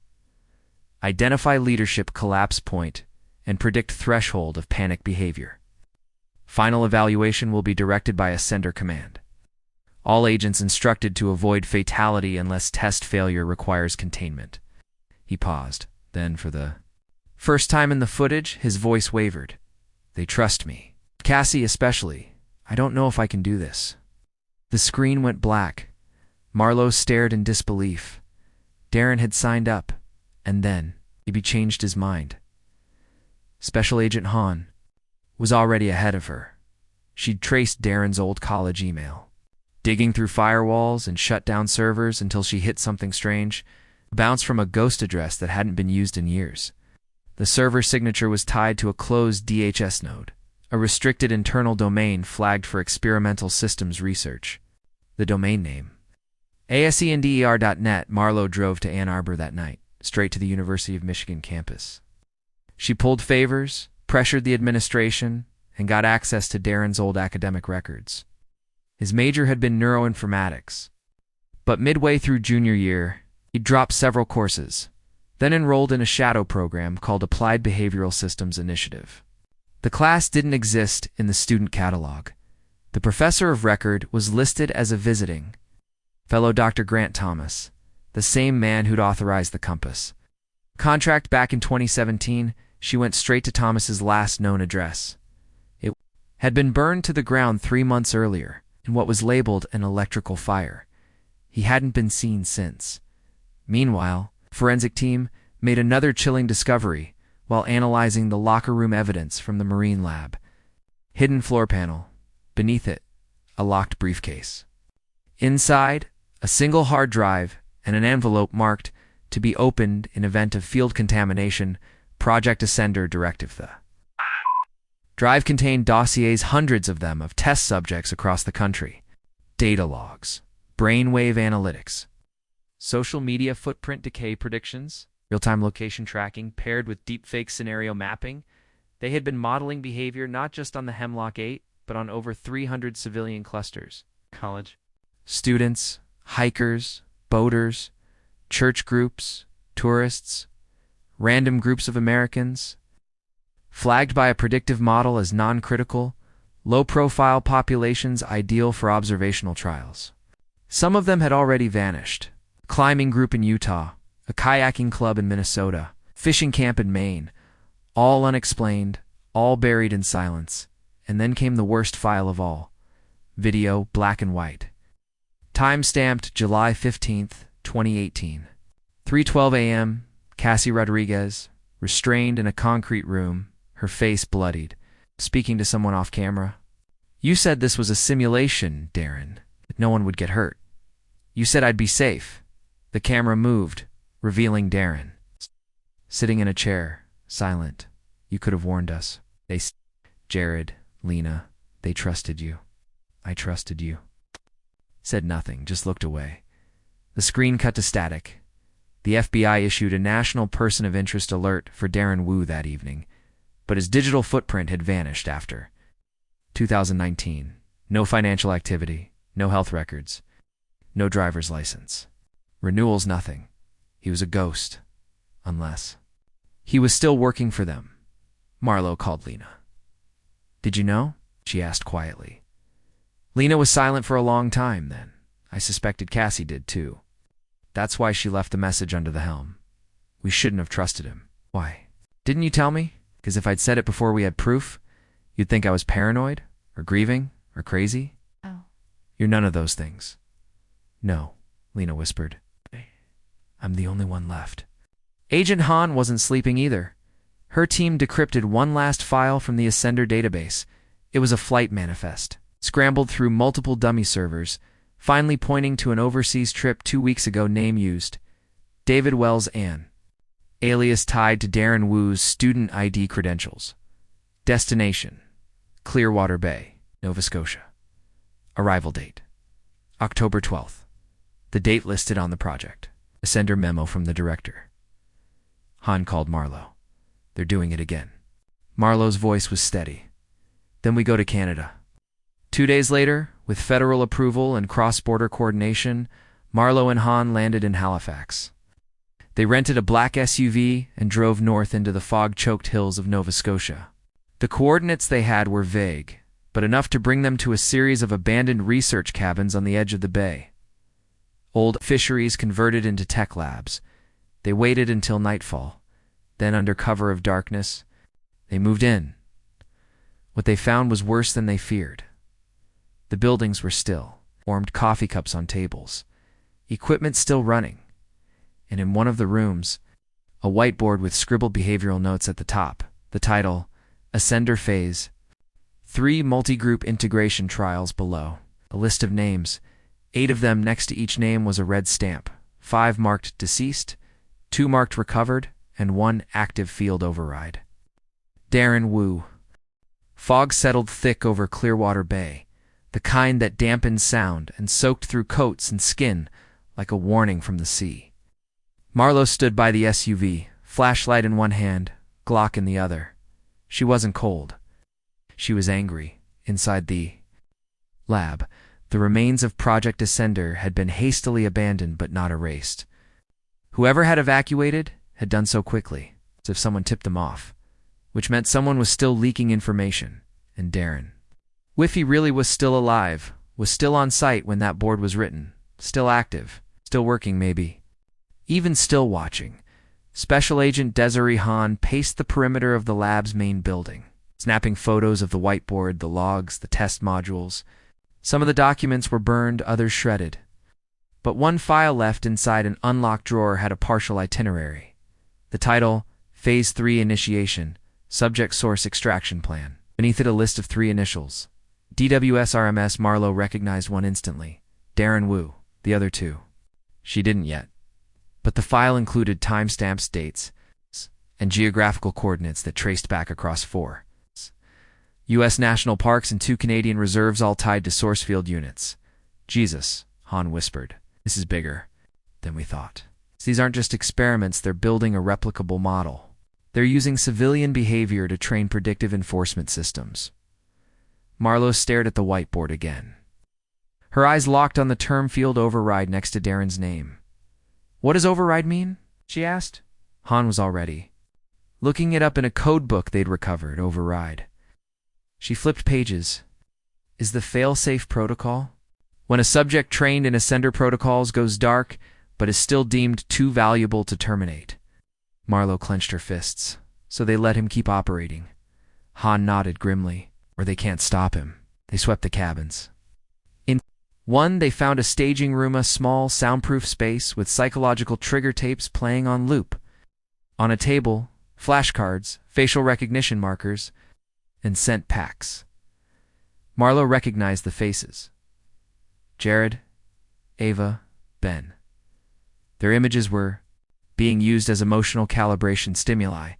identify leadership collapse point and predict threshold of panic behavior. Final evaluation will be directed by a sender command. All agents instructed to avoid fatality unless test failure requires containment. He paused. Then, for the first time in the footage, his voice wavered. They trust me. Cassie especially. I don't know if I can do this. The screen went black. Marlowe stared in disbelief. Darren had signed up, and then he changed his mind. Special Agent Hahn was already ahead of her. She'd traced Darren's old college email, digging through firewalls and shut down servers until she hit something strange, a bounce from a ghost address that hadn't been used in years. The server signature was tied to a closed DHS node, a restricted internal domain flagged for experimental systems research. The domain name: ASENDER.net. Marlowe drove to Ann Arbor that night, straight to the University of Michigan campus. She pulled favors, pressured the administration, and got access to Darren's old academic records. His major had been neuroinformatics, but midway through junior year, he'd dropped several courses, then enrolled in a shadow program called Applied Behavioral Systems Initiative. The class didn't exist in the student catalog. The professor of record was listed as a visiting fellow Dr. Grant Thomas, the same man who'd authorized the compass. Contract back in 2017, she went straight to Thomas's last known address. It had been burned to the ground 3 months earlier in what was labeled an electrical fire. He hadn't been seen since. Meanwhile, forensic team made another chilling discovery while analyzing the locker room evidence from the Marine lab. Hidden floor panel. Beneath it, a locked briefcase. Inside, a single hard drive and an envelope marked to be opened in event of field contamination, Project Ascender Directive. The drive contained dossiers, hundreds of them, of test subjects across the country, data logs, brainwave analytics, social media footprint decay predictions, real-time location tracking paired with deepfake scenario mapping. They had been modeling behavior not just on the Hemlock 8, but on over 300 civilian clusters. College students, hikers, boaters, church groups, tourists, random groups of Americans, flagged by a predictive model as non-critical, low-profile populations ideal for observational trials. Some of them had already vanished. A climbing group in Utah, a kayaking club in Minnesota, fishing camp in Maine, all unexplained, all buried in silence, And then came the worst file of all. Video, black and white. Time-stamped July 15th, 2018. 3:12 a.m., Cassie Rodriguez, restrained in a concrete room, her face bloodied, speaking to someone off camera. "You said this was a simulation, Darren, that no one would get hurt. You said I'd be safe." The camera moved, revealing Darren, sitting in a chair, silent. "You could have warned us." Jared, Lena, they trusted you. I trusted you. Said nothing, just looked away. The screen cut to static. The FBI issued a national person of interest alert for Darren Wu that evening, but his digital footprint had vanished after. 2019. No financial activity, no health records, no driver's license. Renewals, nothing. He was a ghost. Unless he was still working for them. Marlowe called Lena. "Did you know?" she asked quietly. Lena was silent for a long time then. I suspected Cassie did too. That's why she left the message under the helm. We shouldn't have trusted him. "Why? Didn't you tell me? Because if I'd said it before we had proof, you'd think I was paranoid, or grieving, or crazy." Oh. "You're none of those things." "No," Lena whispered. "I'm the only one left." Agent Han wasn't sleeping either. Her team decrypted one last file from the Ascender database. It was a flight manifest, scrambled through multiple dummy servers, finally pointing to an overseas trip 2 weeks ago, name used, David Wells Ann. Alias tied to Darren Wu's student ID credentials. Destination, Clearwater Bay, Nova Scotia. Arrival date, October 12th. The date listed on the project. Ascender memo from the director. Han called Marlowe. "They're doing it again." Marlowe's voice was steady. "Then we go to Canada." 2 days later, with federal approval and cross-border coordination, Marlowe and Han landed in Halifax. They rented a black SUV and drove north into the fog-choked hills of Nova Scotia. The coordinates they had were vague, but enough to bring them to a series of abandoned research cabins on the edge of the bay. Old fisheries converted into tech labs. They waited until nightfall. Then, under cover of darkness, they moved in. What they found was worse than they feared. The buildings were still, warmed coffee cups on tables, equipment still running, and in one of the rooms, a whiteboard with scribbled behavioral notes at the top, the title, Ascender Phase, 3 multi-group integration trials below, a list of names. 8 of them next to each name was a red stamp, 5 marked deceased, 2 marked recovered, and 1 active field override. Darren Wu. Fog settled thick over Clearwater Bay, the kind that dampened sound and soaked through coats and skin like a warning from the sea. Marlowe stood by the SUV, flashlight in one hand, Glock in the other. She wasn't cold. She was angry. Inside the lab, the remains of Project Ascender had been hastily abandoned but not erased. Whoever had evacuated had done so quickly, as if someone tipped them off, which meant someone was still leaking information, and Darren. Wi-Fi really was still alive, was still on site when that board was written, still active, still working maybe, even still watching. Special Agent Desiree Han paced the perimeter of the lab's main building, snapping photos of the whiteboard, the logs, the test modules. Some of the documents were burned, others shredded. But one file left inside an unlocked drawer had a partial itinerary. The title, Phase 3 Initiation, Subject Source Extraction Plan. Beneath it a list of 3 initials. DWS-RMS. Marlowe recognized one instantly. Darren Wu, the other 2. She didn't yet. But the file included timestamps, dates, and geographical coordinates that traced back across 4 U.S. national parks and 2 Canadian reserves, all tied to source field units. "Jesus," Han whispered. "This is bigger than we thought. These aren't just experiments, they're building a replicable model. They're using civilian behavior to train predictive enforcement systems." Marlowe stared at the whiteboard again. Her eyes locked on the term field override next to Darren's name. "What does override mean?" she asked. Han was already looking it up in a code book they'd recovered. Override. She flipped pages. "Is the fail-safe protocol? When a subject trained in Ascender protocols goes dark, but is still deemed too valuable to terminate." Marlowe clenched her fists. "So they let him keep operating." Han nodded grimly. or they can't stop him. They swept the cabins. In one, they found a staging room, a small, soundproof space with psychological trigger tapes playing on loop. On a table, flashcards, facial recognition markers, and scent packs. Marlowe recognized the faces. Jared, Ava, Ben. Their images were being used as emotional calibration stimuli.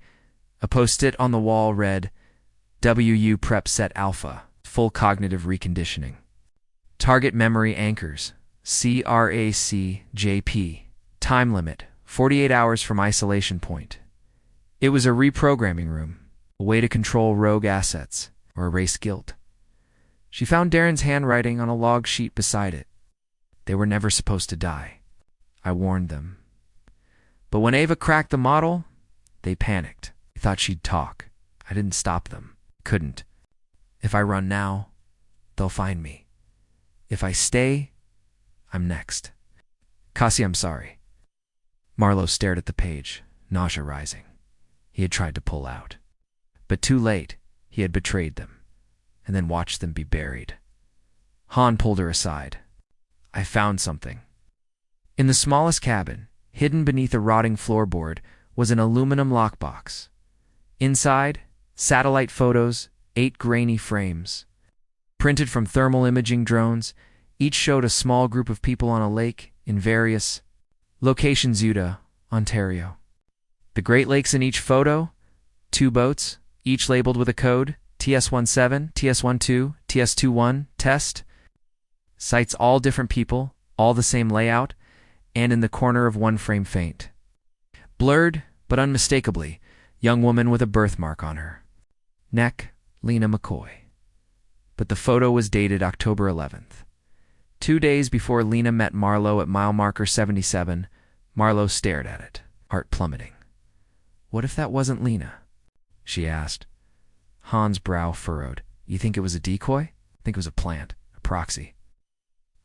A post-it on the wall read, WU Prep Set Alpha, full cognitive reconditioning. Target memory anchors, CRACJP. Time limit, 48 hours from isolation point. It was a reprogramming room, a way to control rogue assets or erase guilt. She found Darren's handwriting on a log sheet beside it. They were never supposed to die. I warned them. But when Ava cracked the model, they panicked. They thought she'd talk. I didn't stop them. Couldn't. If I run now, they'll find me. If I stay, I'm next. Cassie, I'm sorry. Marlowe stared at the page, nausea rising. He had tried to pull out. But too late, he had betrayed them, and then watched them be buried. Han pulled her aside. I found something. In the smallest cabin, hidden beneath a rotting floorboard, was an aluminum lockbox. Inside, satellite photos, 8 grainy frames. Printed from thermal imaging drones, each showed a small group of people on a lake in various locations. Utah, Ontario. The Great Lakes in each photo, 2 boats, each labeled with a code, TS-17, TS-12, TS-21, test. Sites all different people, all the same layout, and in the corner of one frame faint. Blurred, but unmistakably, young woman with a birthmark on her neck, Lena McCoy. But the photo was dated October 11th. 2 days before Lena met Marlowe at mile marker 77, Marlowe stared at it, heart plummeting. What if that wasn't Lena? She asked. Han's brow furrowed. You think it was a decoy? I think it was a plant, a proxy.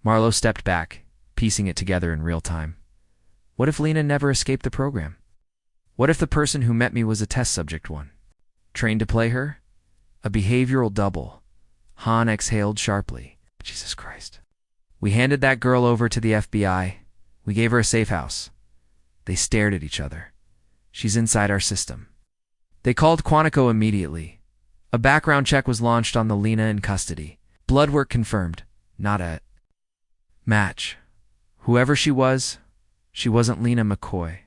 Marlowe stepped back, piecing it together in real time. What if Lena never escaped the program? What if the person who met me was a test subject one? Trained to play her? A behavioral double. Han exhaled sharply. Jesus Christ. We handed that girl over to the FBI. We gave her a safe house. They stared at each other. She's inside our system. They called Quantico immediately. A background check was launched on the Lena in custody. Blood work confirmed. Not a match. Whoever she wasn't Lena McCoy.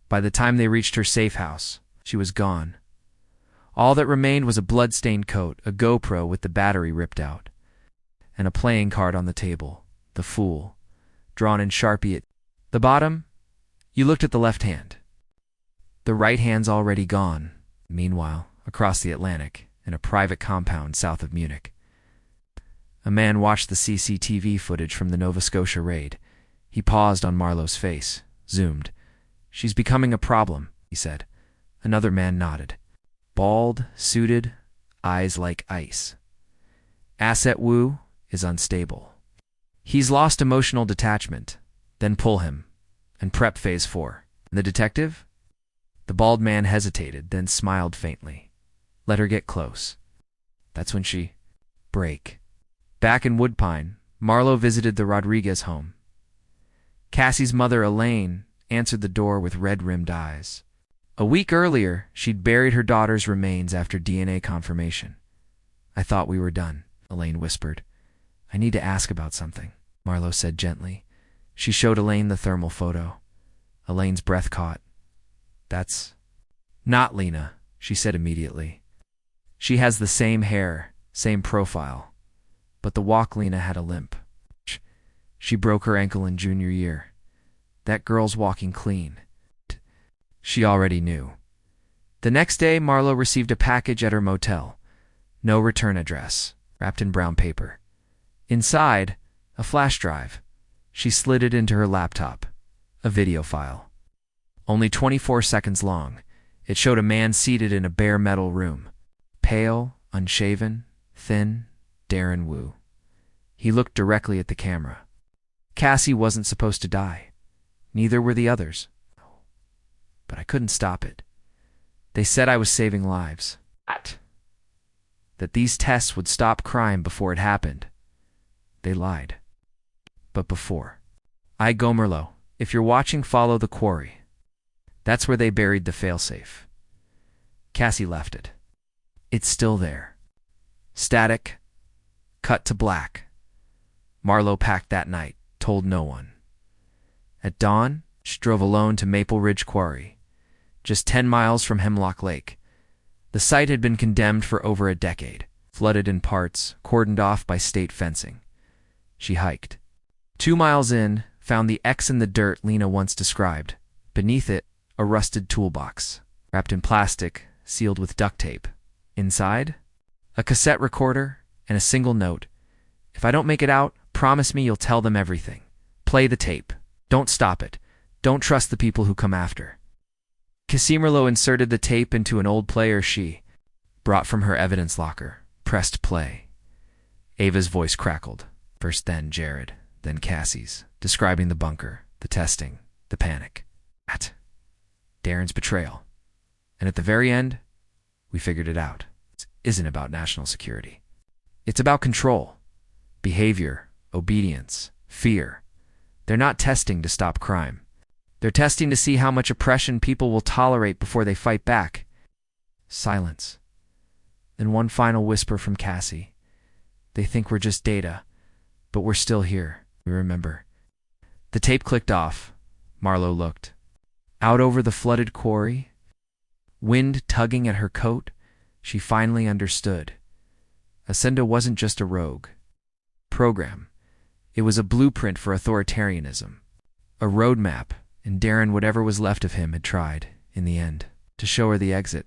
By the time they reached her safe house, she was gone. All that remained was a blood-stained coat, a GoPro with the battery ripped out, and a playing card on the table, The Fool, drawn in Sharpie at the bottom. You looked at the left hand. The right hand's already gone. Meanwhile, across the Atlantic, in a private compound south of Munich, a man watched the CCTV footage from the Nova Scotia raid. He paused on Marlowe's face, zoomed. She's becoming a problem, he said. Another man nodded. Bald, suited, eyes like ice. Asset Wu is unstable. He's lost emotional detachment. Then pull him. And prep phase 4. And the detective? The bald man hesitated, then smiled faintly. Let her get close. That's when she break. Back in Woodpine, Marlowe visited the Rodriguez home. Cassie's mother, Elaine, answered the door with red-rimmed eyes. A week earlier, she'd buried her daughter's remains after DNA confirmation. I thought we were done, Elaine whispered. I need to ask about something, Marlowe said gently. She showed Elaine the thermal photo. Elaine's breath caught. That's not Lena, she said immediately. She has the same hair, same profile. But the walk Lena had a limp. She broke her ankle in junior year. That girl's walking clean. She already knew. The next day, Marlowe received a package at her motel. No return address, wrapped in brown paper. Inside, a flash drive. She slid it into her laptop. A video file. Only 24 seconds long. It showed a man seated in a bare metal room. Pale, unshaven, thin, Darren Wu. He looked directly at the camera. Cassie wasn't supposed to die. Neither were the others. But I couldn't stop it. They said I was saving lives. What? that these tests would stop crime before it happened. They lied. But before. I go Marlowe. If you're watching, follow the quarry. That's where they buried the failsafe. Cassie left it. It's still there. Static. Cut to black. Marlowe packed that night, told no one. At dawn, she drove alone to Maple Ridge Quarry, just 10 miles from Hemlock Lake. The site had been condemned for over a decade, flooded in parts, cordoned off by state fencing. She hiked. 2 miles in, found the X in the dirt Lena once described. Beneath it, a rusted toolbox, wrapped in plastic, sealed with duct tape. Inside, a cassette recorder and a single note. If I don't make it out, promise me you'll tell them everything. Play the tape. Don't stop it. Don't trust the people who come after. Cassie Marlowe inserted the tape into an old player she brought from her evidence locker, pressed play. Ava's voice crackled. First then Jared, then Cassie's, describing the bunker, the testing, the panic. Darren's betrayal. And at the very end, we figured it out. It isn't about national security. It's about control, behavior, obedience, fear. They're not testing to stop crime. They're testing to see how much oppression people will tolerate before they fight back. Silence. Then one final whisper from Cassie. They think we're just data, but we're still here. We remember. The tape clicked off. Marlowe looked. Out over the flooded quarry, wind tugging at her coat, she finally understood. Ascenda wasn't just a rogue program. It was a blueprint for authoritarianism, a roadmap, and Darren, whatever was left of him, had tried, in the end, to show her the exit.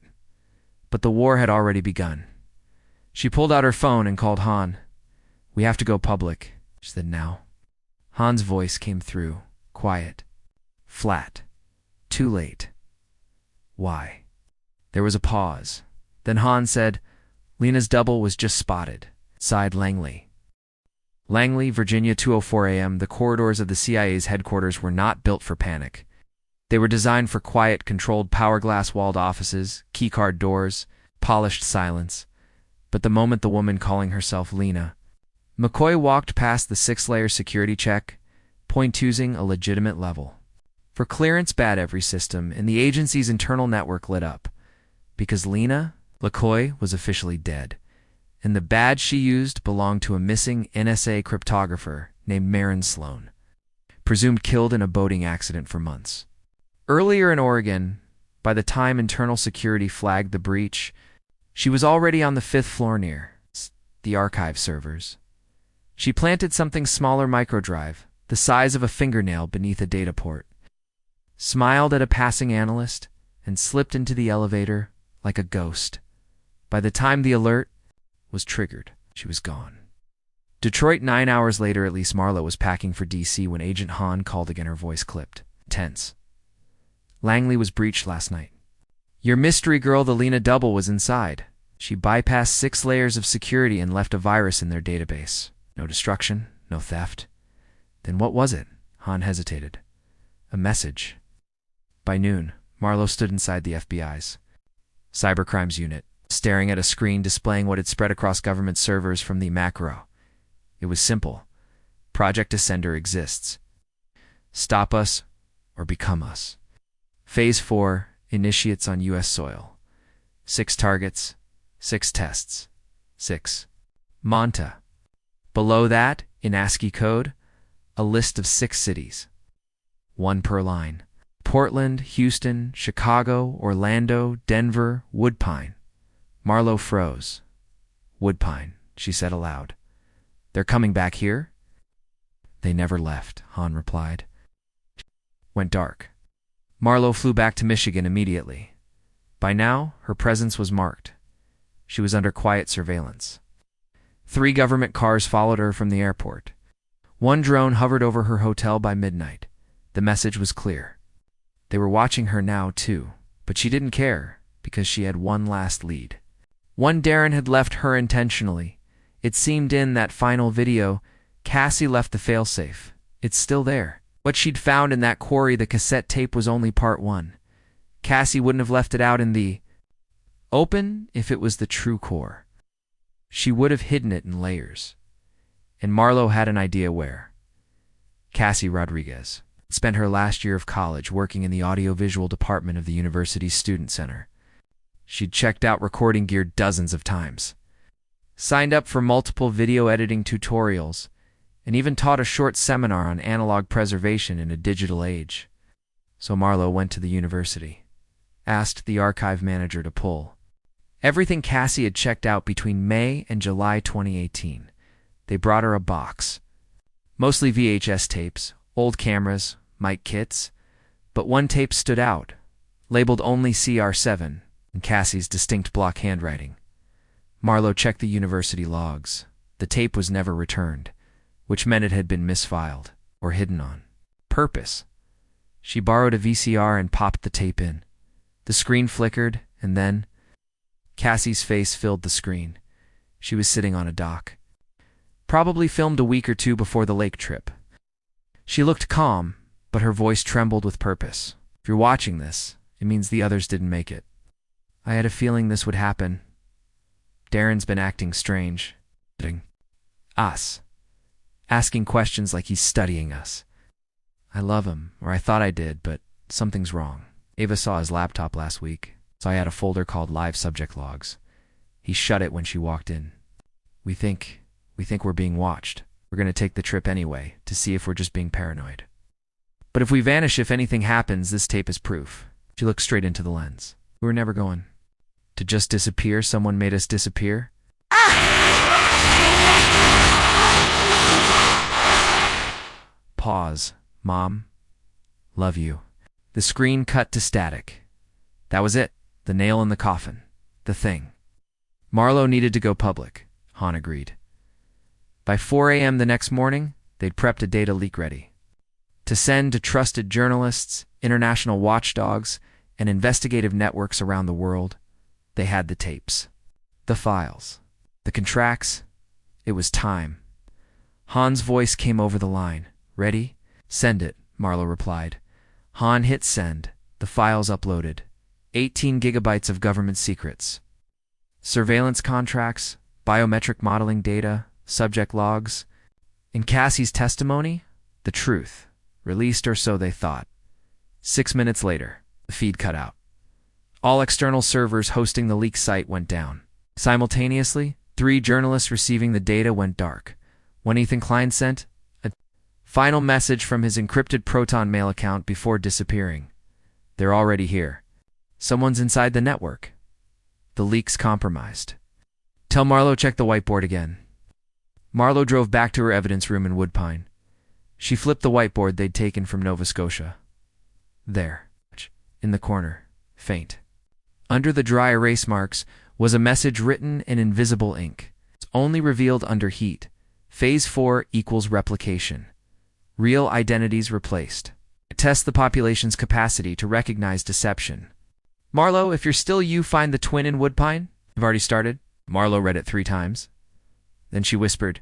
But the war had already begun. She pulled out her phone and called Han. We have to go public, she said now. Han's voice came through, quiet, flat. Too late. Why? There was a pause. Then Han said, Lena's double was just spotted, sighed Langley. Langley, Virginia, 2:04 a.m. The corridors of the CIA's headquarters were not built for panic. They were designed for quiet, controlled power-glass-walled offices, keycard doors, polished silence. But the moment the woman calling herself Lena, McCoy walked past the 6-layer security check, .20 a legitimate level. For clearance bad every system in the agency's internal network lit up. Because Lena LaCoy was officially dead, and the badge she used belonged to a missing NSA cryptographer named Maren Sloan, presumed killed in a boating accident for months. Earlier in Oregon, by the time internal security flagged the breach, she was already on the 5th floor near the archive servers. She planted something smaller microdrive, the size of a fingernail beneath a data port, smiled at a passing analyst, and slipped into the elevator like a ghost. By the time the alert was triggered, she was gone. Detroit 9 hours later, Elise Marlowe was packing for D.C. when Agent Han called again, her voice clipped, tense. Langley was breached last night. Your mystery girl, the Lena double, was inside. She bypassed 6 layers of security and left a virus in their database. No destruction, no theft. Then what was it? Han hesitated. A message. By noon, Marlowe stood inside the FBI's cybercrimes unit, staring at a screen displaying what had spread across government servers from the macro. It was simple. Project Ascender exists. Stop us or become us. Phase 4, initiates on U.S. soil. 6 targets, 6 tests. 6. Monta. Below that, in ASCII code, a list of 6 cities. 1 per line. Portland, Houston, Chicago, Orlando, Denver, Woodpine. Marlowe froze. Woodpine, she said aloud. They're coming back here? They never left, Han replied. Went dark. Marlowe flew back to Michigan immediately. By now, her presence was marked. She was under quiet surveillance. 3 government cars followed her from the airport. 1 drone hovered over her hotel by midnight. The message was clear. They were watching her now, too, but she didn't care because she had one last lead. One Darren had left her intentionally. It seemed in that final video, Cassie left the failsafe. It's still there. What she'd found in that quarry, the cassette tape, was only part 1. Cassie wouldn't have left it out in the open if it was the true core. she would have hidden it in layers. And Marlowe had an idea where. Cassie Rodriguez spent her last year of college working in the audiovisual department of the university's student center. She'd checked out recording gear dozens of times, signed up for multiple video editing tutorials, and even taught a short seminar on analog preservation in a digital age. So Marlowe went to the university, asked the archive manager to pull everything Cassie had checked out between May and July 2018. They brought her a box, mostly VHS tapes, old cameras, mic kits, but one tape stood out, labeled only CR7, in Cassie's distinct block handwriting. Marlowe checked the university logs. The tape was never returned, which meant it had been misfiled or hidden on purpose. She borrowed a VCR and popped the tape in. The screen flickered, and then Cassie's face filled the screen. She was sitting on a dock, probably filmed a week or two before the lake trip. She looked calm, but her voice trembled with purpose. If you're watching this, it means the others didn't make it. I had a feeling this would happen. Darren's been acting strange. Us. Asking questions like he's studying us. I love him, or I thought I did, but something's wrong. Ava saw his laptop last week, so I had a folder called Live Subject Logs. He shut it when she walked in. We think we're being watched. We're going to take the trip anyway, to see if we're just being paranoid. But if we vanish, if anything happens, this tape is proof. She looked straight into the lens. We were never going to just disappear. Someone made us disappear. Pause. Mom. Love you. The screen cut to static. That was it. The nail in the coffin. The thing. Marlowe needed to go public. Han agreed. By 4 a.m. the next morning, they'd prepped a data leak ready to send to trusted journalists, international watchdogs, and investigative networks around the world. They had the tapes, the files, the contracts. It was time. Han's voice came over the line. Ready? Send it, Marlowe replied. Han hit send. The files uploaded. 18 gigabytes of government secrets. Surveillance contracts, biometric modeling data, subject logs. In Cassie's testimony, the truth, released or so they thought. 6 minutes later, the feed cut out. All external servers hosting the leak site went down. Simultaneously, 3 journalists receiving the data went dark. When Ethan Klein sent a final message from his encrypted Proton Mail account before disappearing. They're already here. Someone's inside the network. The leak's compromised. Tell Marlowe check the whiteboard again. Marlowe drove back to her evidence room in Woodpine. She flipped the whiteboard they'd taken from Nova Scotia. There, in the corner, faint, under the dry erase marks, was a message written in invisible ink. It's only revealed under heat. Phase 4 equals replication. Real identities replaced. Test the population's capacity to recognize deception. Marlowe, if you're still you, find the twin in Woodpine. I've already started. Marlowe read it 3 times. Then she whispered,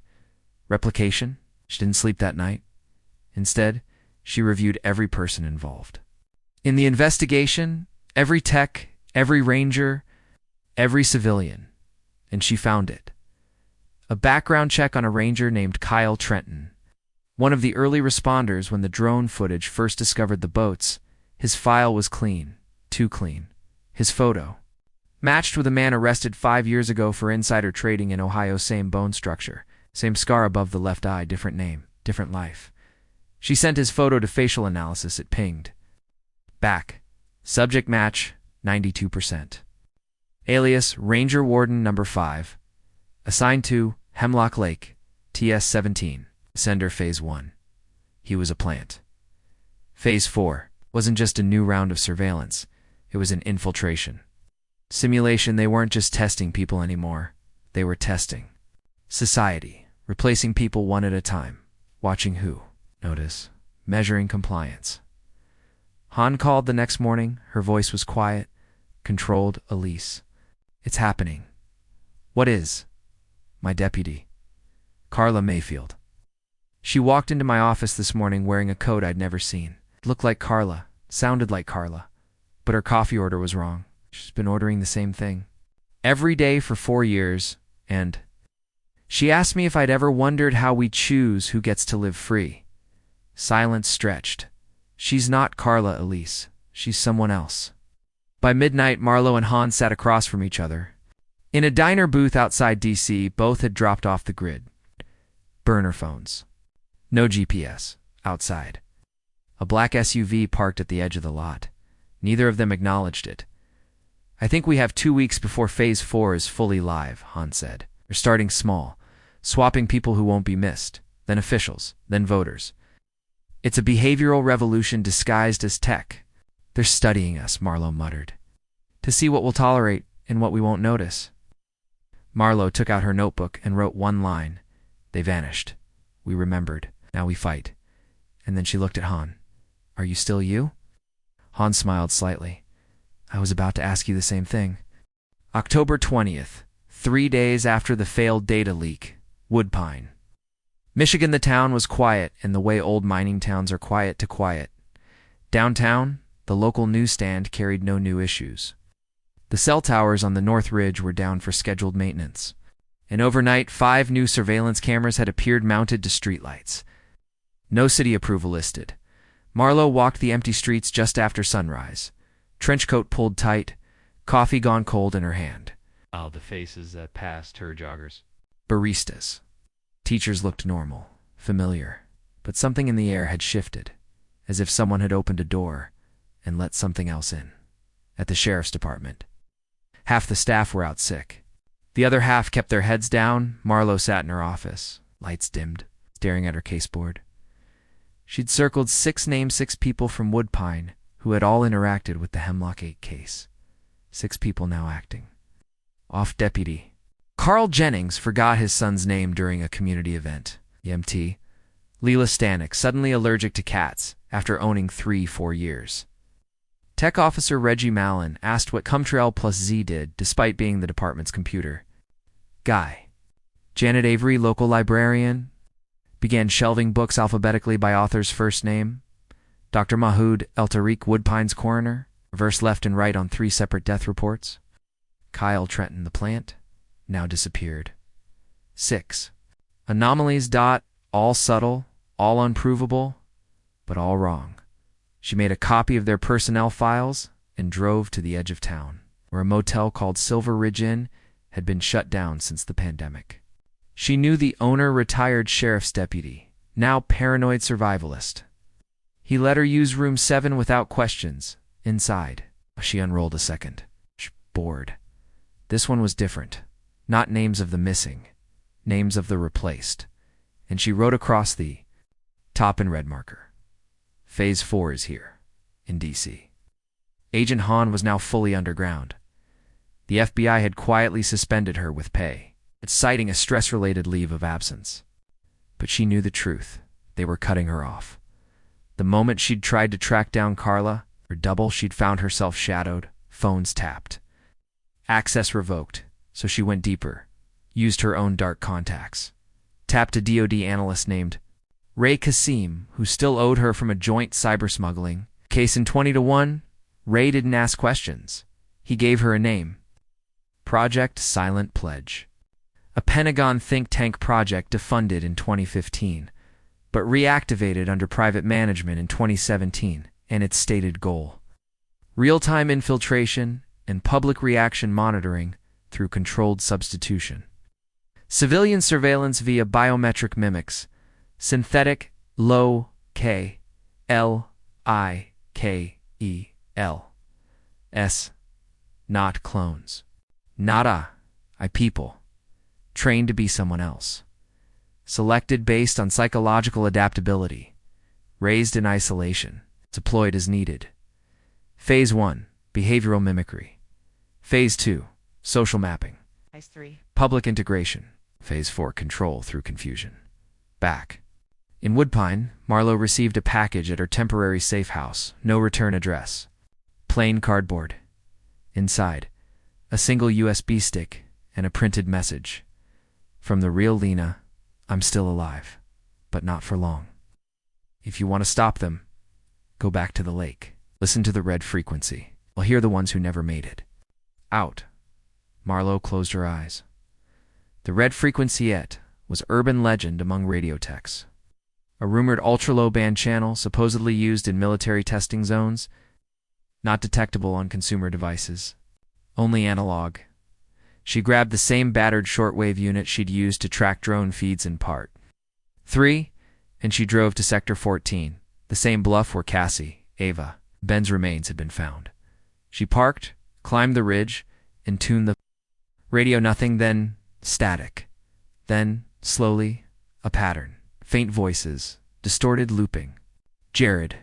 replication? She didn't sleep that night. Instead, she reviewed every person involved. In the investigation, every tech, every ranger, every civilian. And she found it. A background check on a ranger named Kyle Trenton. One of the early responders when the drone footage first discovered the boats. His file was clean. Too clean. His photo matched with a man arrested 5 years ago for insider trading in Ohio. Same bone structure, same scar above the left eye, different name, different life. She sent his photo to facial analysis. It pinged. Back. Subject match, 92%. Alias, Ranger Warden number 5. Assigned to Hemlock Lake, TS-17. Sender Phase 1. He was a plant. Phase 4 wasn't just a new round of surveillance. It was an infiltration. Simulation. They weren't just testing people anymore. They were testing society, replacing people one at a time. Watching who? Notice. Measuring compliance. Han called the next morning. Her voice was quiet, controlled. Elise. It's happening. What is? My deputy. Carla Mayfield. She walked into my office this morning wearing a coat I'd never seen. It looked like Carla, sounded like Carla, but her coffee order was wrong. She's been ordering the same thing every day for 4 years, and She asked me if I'd ever wondered how we choose who gets to live free. Silence stretched. She's not Carla, Elise. She's someone else. By midnight, Marlowe and Han sat across from each other. In a diner booth outside D.C., both had dropped off the grid. Burner phones. No GPS. Outside. A black SUV parked at the edge of the lot. Neither of them acknowledged it. I think we have 2 weeks before Phase 4 is fully live, Han said. They're starting small, swapping people who won't be missed, then officials, then voters. It's a behavioral revolution disguised as tech. They're studying us, Marlowe muttered, to see what we'll tolerate and what we won't notice. Marlowe took out her notebook and wrote one line. They vanished. We remembered. Now we fight. And then she looked at Han. Are you still you? Han smiled slightly. I was about to ask you the same thing. October 20th, 3 days after the failed data leak. Woodpine. Michigan, the town was quiet in the way old mining towns are quiet to quiet. Downtown, the local newsstand carried no new issues. The cell towers on the North Ridge were down for scheduled maintenance. And overnight, 5 new surveillance cameras had appeared mounted to streetlights. No city approval listed. Marlowe walked the empty streets just after sunrise. Trenchcoat pulled tight, coffee gone cold in her hand. The faces that passed her joggers. Baristas. Teachers looked normal, familiar, but something in the air had shifted, as if someone had opened a door and let something else in. At the sheriff's department, half the staff were out sick. The other half kept their heads down. Marlowe sat in her office, lights dimmed, staring at her caseboard. She'd circled 6 people from Woodpine who had all interacted with the Hemlock 8 case. 6 people now acting. Off deputy. Carl Jennings forgot his son's name during a community event. EMT. Leela Stanek, suddenly allergic to cats after owning 3 for years. Tech officer Reggie Mallon asked what Cumtrail plus Z did despite being the department's computer. Guy. Janet Avery, local librarian, began shelving books alphabetically by author's first name. Dr. Mahood El Tariq, Woodpine's coroner, reversed left and right on 3 separate death reports. Kyle Trenton, the plant, now disappeared. 6. Anomalies. All subtle, all unprovable, but all wrong. She made a copy of their personnel files and drove to the edge of town, where a motel called Silver Ridge Inn had been shut down since the pandemic. She knew the owner, retired sheriff's deputy, now paranoid survivalist. He let her use room 7 without questions. Inside, she unrolled a second. Bored. This one was different. Not names of the missing, names of the replaced. And she wrote across the top in red marker. Phase 4 is here, in D.C. Agent Han was now fully underground. The FBI had quietly suspended her with pay, citing a stress-related leave of absence. But she knew the truth. They were cutting her off. The moment she'd tried to track down Carla, or double, she'd found herself shadowed, phones tapped. Access revoked, so she went deeper, used her own dark contacts. Tapped a DoD analyst named Ray Kassim, who still owed her from a joint cyber-smuggling case in 20-1. Ray didn't ask questions. He gave her a name. Project Silent Pledge. A Pentagon think tank project defunded in 2015, but reactivated under private management in 2017, and its stated goal: real-time infiltration and public reaction monitoring through controlled substitution. Civilian surveillance via biometric mimics, synthetic low K L I K E L S, not clones. Not I people, trained to be someone else. Selected based on psychological adaptability, raised in isolation, deployed as needed. Phase 1, behavioral mimicry. Phase 2, social mapping. Phase 3. Public integration. Phase 4, control through confusion. Back. In Woodpine, Marlowe received a package at her temporary safe house, no return address. Plain cardboard. Inside, a single USB stick and a printed message. From the real Lena, I'm still alive, but not for long. If you want to stop them, go back to the lake. Listen to the red frequency. I'll hear the ones who never made it. Out. Marlowe closed her eyes. The red frequency it was urban legend among radio techs. A rumored ultra-low band channel supposedly used in military testing zones, not detectable on consumer devices, only analog. She grabbed the same battered shortwave unit she'd used to track drone feeds in Part 3, and she drove to Sector 14, the same bluff where Cassie, Ava, Ben's remains had been found. She parked, climbed the ridge, and tuned the radio. Nothing, then static. Then, slowly, a pattern. Faint voices, distorted looping. Jared.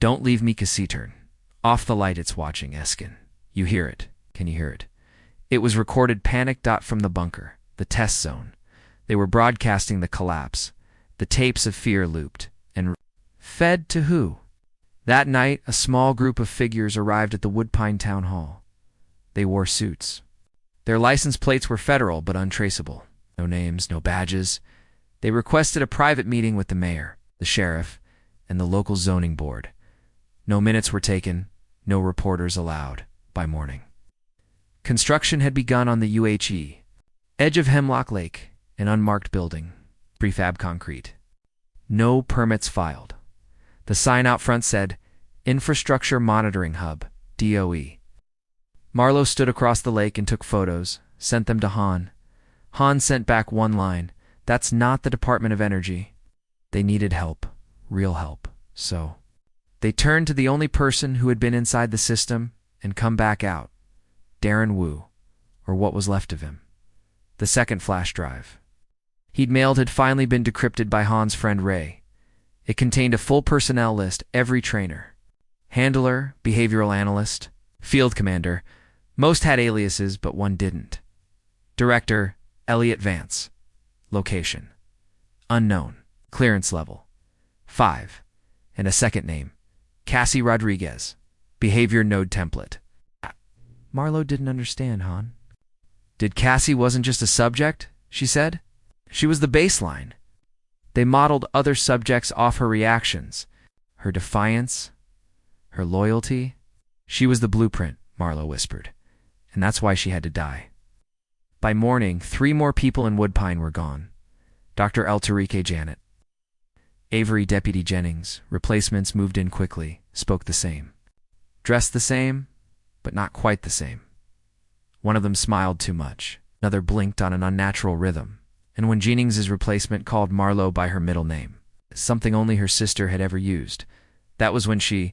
Don't leave me, Cassitern. Off the light, it's watching, Eskin. You hear it. Can you hear it? It was recorded panic. From the bunker, the test zone. They were broadcasting the collapse. The tapes of fear looped. And fed to who? That night, a small group of figures arrived at the Woodpine Town Hall. They wore suits. Their license plates were federal but untraceable. No names, no badges. They requested a private meeting with the mayor, the sheriff, and the local zoning board. No minutes were taken, no reporters allowed. By morning, construction had begun on the UHE, edge of Hemlock Lake, an unmarked building, prefab concrete. No permits filed. The sign out front said, Infrastructure Monitoring Hub, DOE. Marlowe stood across the lake and took photos, sent them to Han. Han sent back one line, That's not the Department of Energy. They needed help, real help, so they turned to the only person who had been inside the system and come back out, Darren Wu, or what was left of him. The second flash drive he'd mailed had finally been decrypted by Han's friend Ray. It contained a full personnel list, every trainer, handler, behavioral analyst, field commander. Most had aliases, but one didn't. Director, Elliot Vance. Location, unknown. Clearance level, 5. And a second name, Cassie Rodriguez. Behavior node template. Marlowe didn't understand, Han. Did Cassie wasn't just a subject, she said. She was the baseline. They modeled other subjects off her reactions, her defiance, her loyalty. She was the blueprint, Marlowe whispered, and that's why she had to die. By morning, 3 more people in Woodpine were gone. Dr. El Tarique Janet, Avery Deputy Jennings, replacements moved in quickly, spoke the same. Dressed the same, but not quite the same. One of them smiled too much. Another blinked on an unnatural rhythm. And when Jennings's replacement called Marlowe by her middle name, something only her sister had ever used, that was when she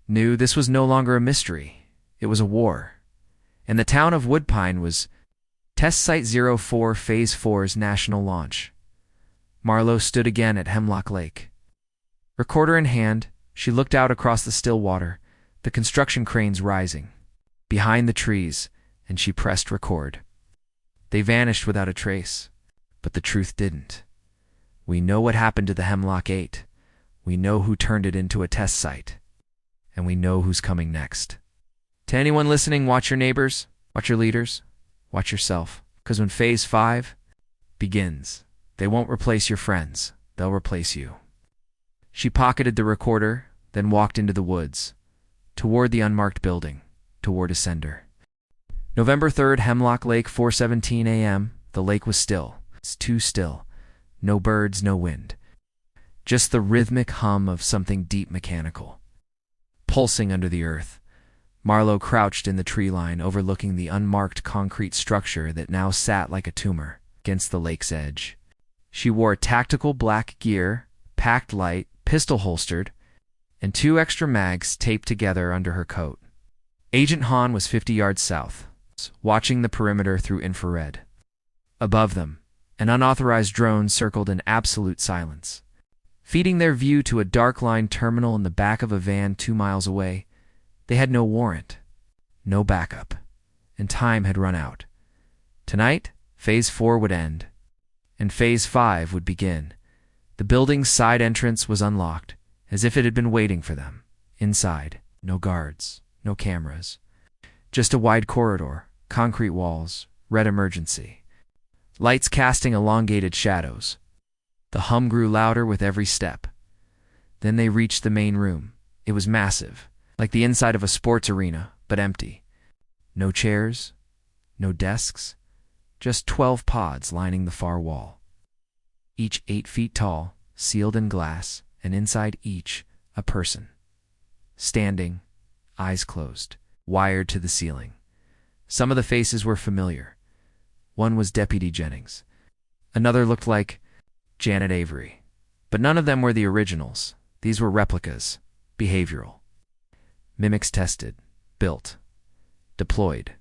knew this was no longer a mystery. It was a war. And the town of Woodpine was Test Site 04 Phase 4's national launch. Marlowe stood again at Hemlock Lake. Recorder in hand, she looked out across the still water, the construction cranes rising, behind the trees, and she pressed record. They vanished without a trace, but the truth didn't. We know what happened to the Hemlock 8. We know who turned it into a test site. And we know who's coming next. To anyone listening, watch your neighbors, watch your leaders, watch yourself. Because when Phase 5 begins, they won't replace your friends. They'll replace you. She pocketed the recorder, then walked into the woods, toward the unmarked building, toward a sender. November 3rd, Hemlock Lake, 4:17 a.m. The lake was still. It's too still. No birds, no wind. Just the rhythmic hum of something deep mechanical, pulsing under the earth. Marlowe crouched in the tree line overlooking the unmarked concrete structure that now sat like a tumor against the lake's edge. She wore tactical black gear, packed light, pistol holstered, and 2 extra mags taped together under her coat. Agent Han was 50 yards south, watching the perimeter through infrared. Above them, an unauthorized drone circled in absolute silence, feeding their view to a dark line terminal in the back of a van 2 miles away. They had no warrant, no backup, and time had run out. Tonight, Phase 4 would end, and Phase 5 would begin. The building's side entrance was unlocked, as if it had been waiting for them. Inside, no guards, no cameras. Just a wide corridor, concrete walls, red emergency. Lights casting elongated shadows. The hum grew louder with every step. Then they reached the main room. It was massive, like the inside of a sports arena, but empty. No chairs, no desks, just 12 pods lining the far wall. Each 8 feet tall, sealed in glass, and inside each, a person. Standing, eyes closed, wired to the ceiling. Some of the faces were familiar. One was Deputy Jennings. Another looked like Janet Avery. But none of them were the originals. These were replicas, behavioral. Mimics tested, built, deployed.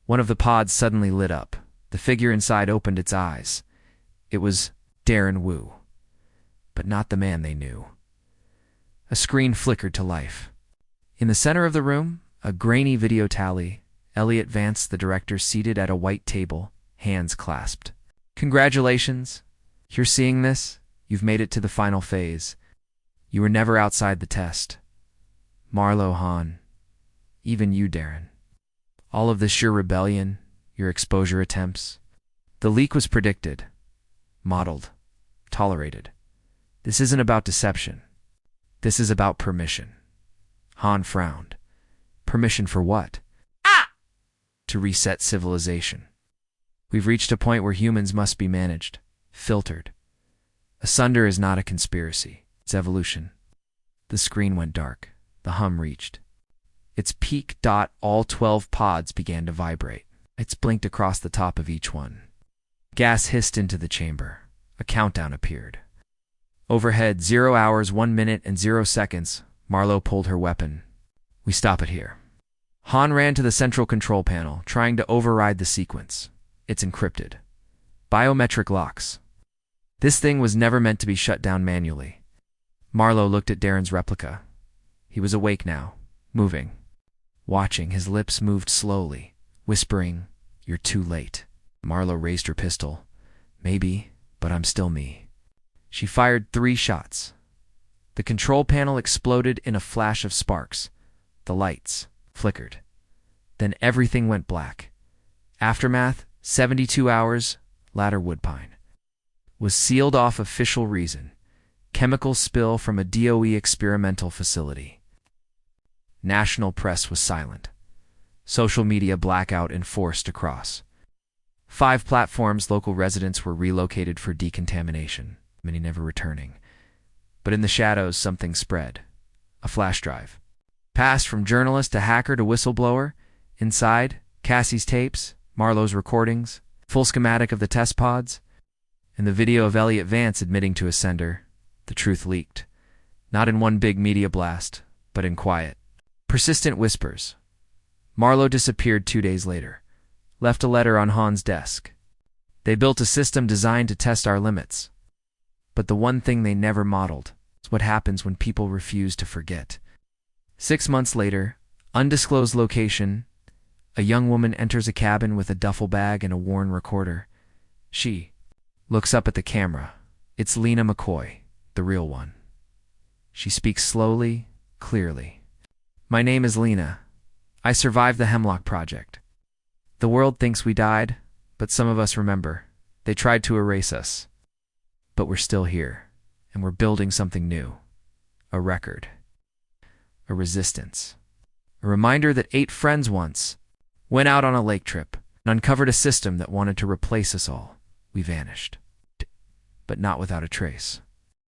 One of the pods suddenly lit up. The figure inside opened its eyes. It was Darren Wu, but not the man they knew. A screen flickered to life. In the center of the room, a grainy video tally, Elliot Vance, the director, seated at a white table, hands clasped. Congratulations. You're seeing this? You've made it to the final phase. You were never outside the test. Marlowe, Han. Even you, Darren. All of this your rebellion, your exposure attempts. The leak was predicted, modeled, tolerated. This isn't about deception. This is about permission. Han frowned. Permission for what? To reset civilization. We've reached a point where humans must be managed, filtered. Asunder is not a conspiracy. It's evolution. The screen went dark. The hum reached its peak. All 12 pods began to vibrate. Lights blinked across the top of each one. Gas hissed into the chamber. A countdown appeared. Overhead, 0 hours, 1 minute, and 0 seconds. Marlowe pulled her weapon. We stop it here. Han ran to the central control panel, trying to override the sequence. It's encrypted. Biometric locks. This thing was never meant to be shut down manually. Marlowe looked at Darren's replica. He was awake now, moving, watching. His lips moved slowly, whispering, "You're too late." Marlowe raised her pistol. Maybe, but I'm still me. She fired 3 shots. The control panel exploded in a flash of sparks. The lights flickered. Then everything went black. Aftermath, 72 hours, Ladder Woodpine. Was sealed off official reason. Chemical spill from a DOE experimental facility. National press was silent. Social media blackout enforced across. 5 platforms local residents were relocated for decontamination, many never returning. But in the shadows, something spread. A flash drive. Passed from journalist to hacker to whistleblower. Inside, Cassie's tapes, Marlowe's recordings, full schematic of the test pods, and the video of Elliot Vance admitting to a sender. The truth leaked. Not in one big media blast, but in quiet, persistent whispers. Marlowe disappeared 2 days later. Left a letter on Han's desk. They built a system designed to test our limits. But the one thing they never modeled is what happens when people refuse to forget. 6 months later, undisclosed location, a young woman enters a cabin with a duffel bag and a worn recorder. She looks up at the camera. It's Lena McCoy, the real one. She speaks slowly, clearly. My name is Lena. I survived the Hemlock Project. The world thinks we died, but some of us remember. They tried to erase us. But we're still here, and we're building something new. A record. A resistance. A reminder that 8 friends once went out on a lake trip and uncovered a system that wanted to replace us all. We vanished. But not without a trace.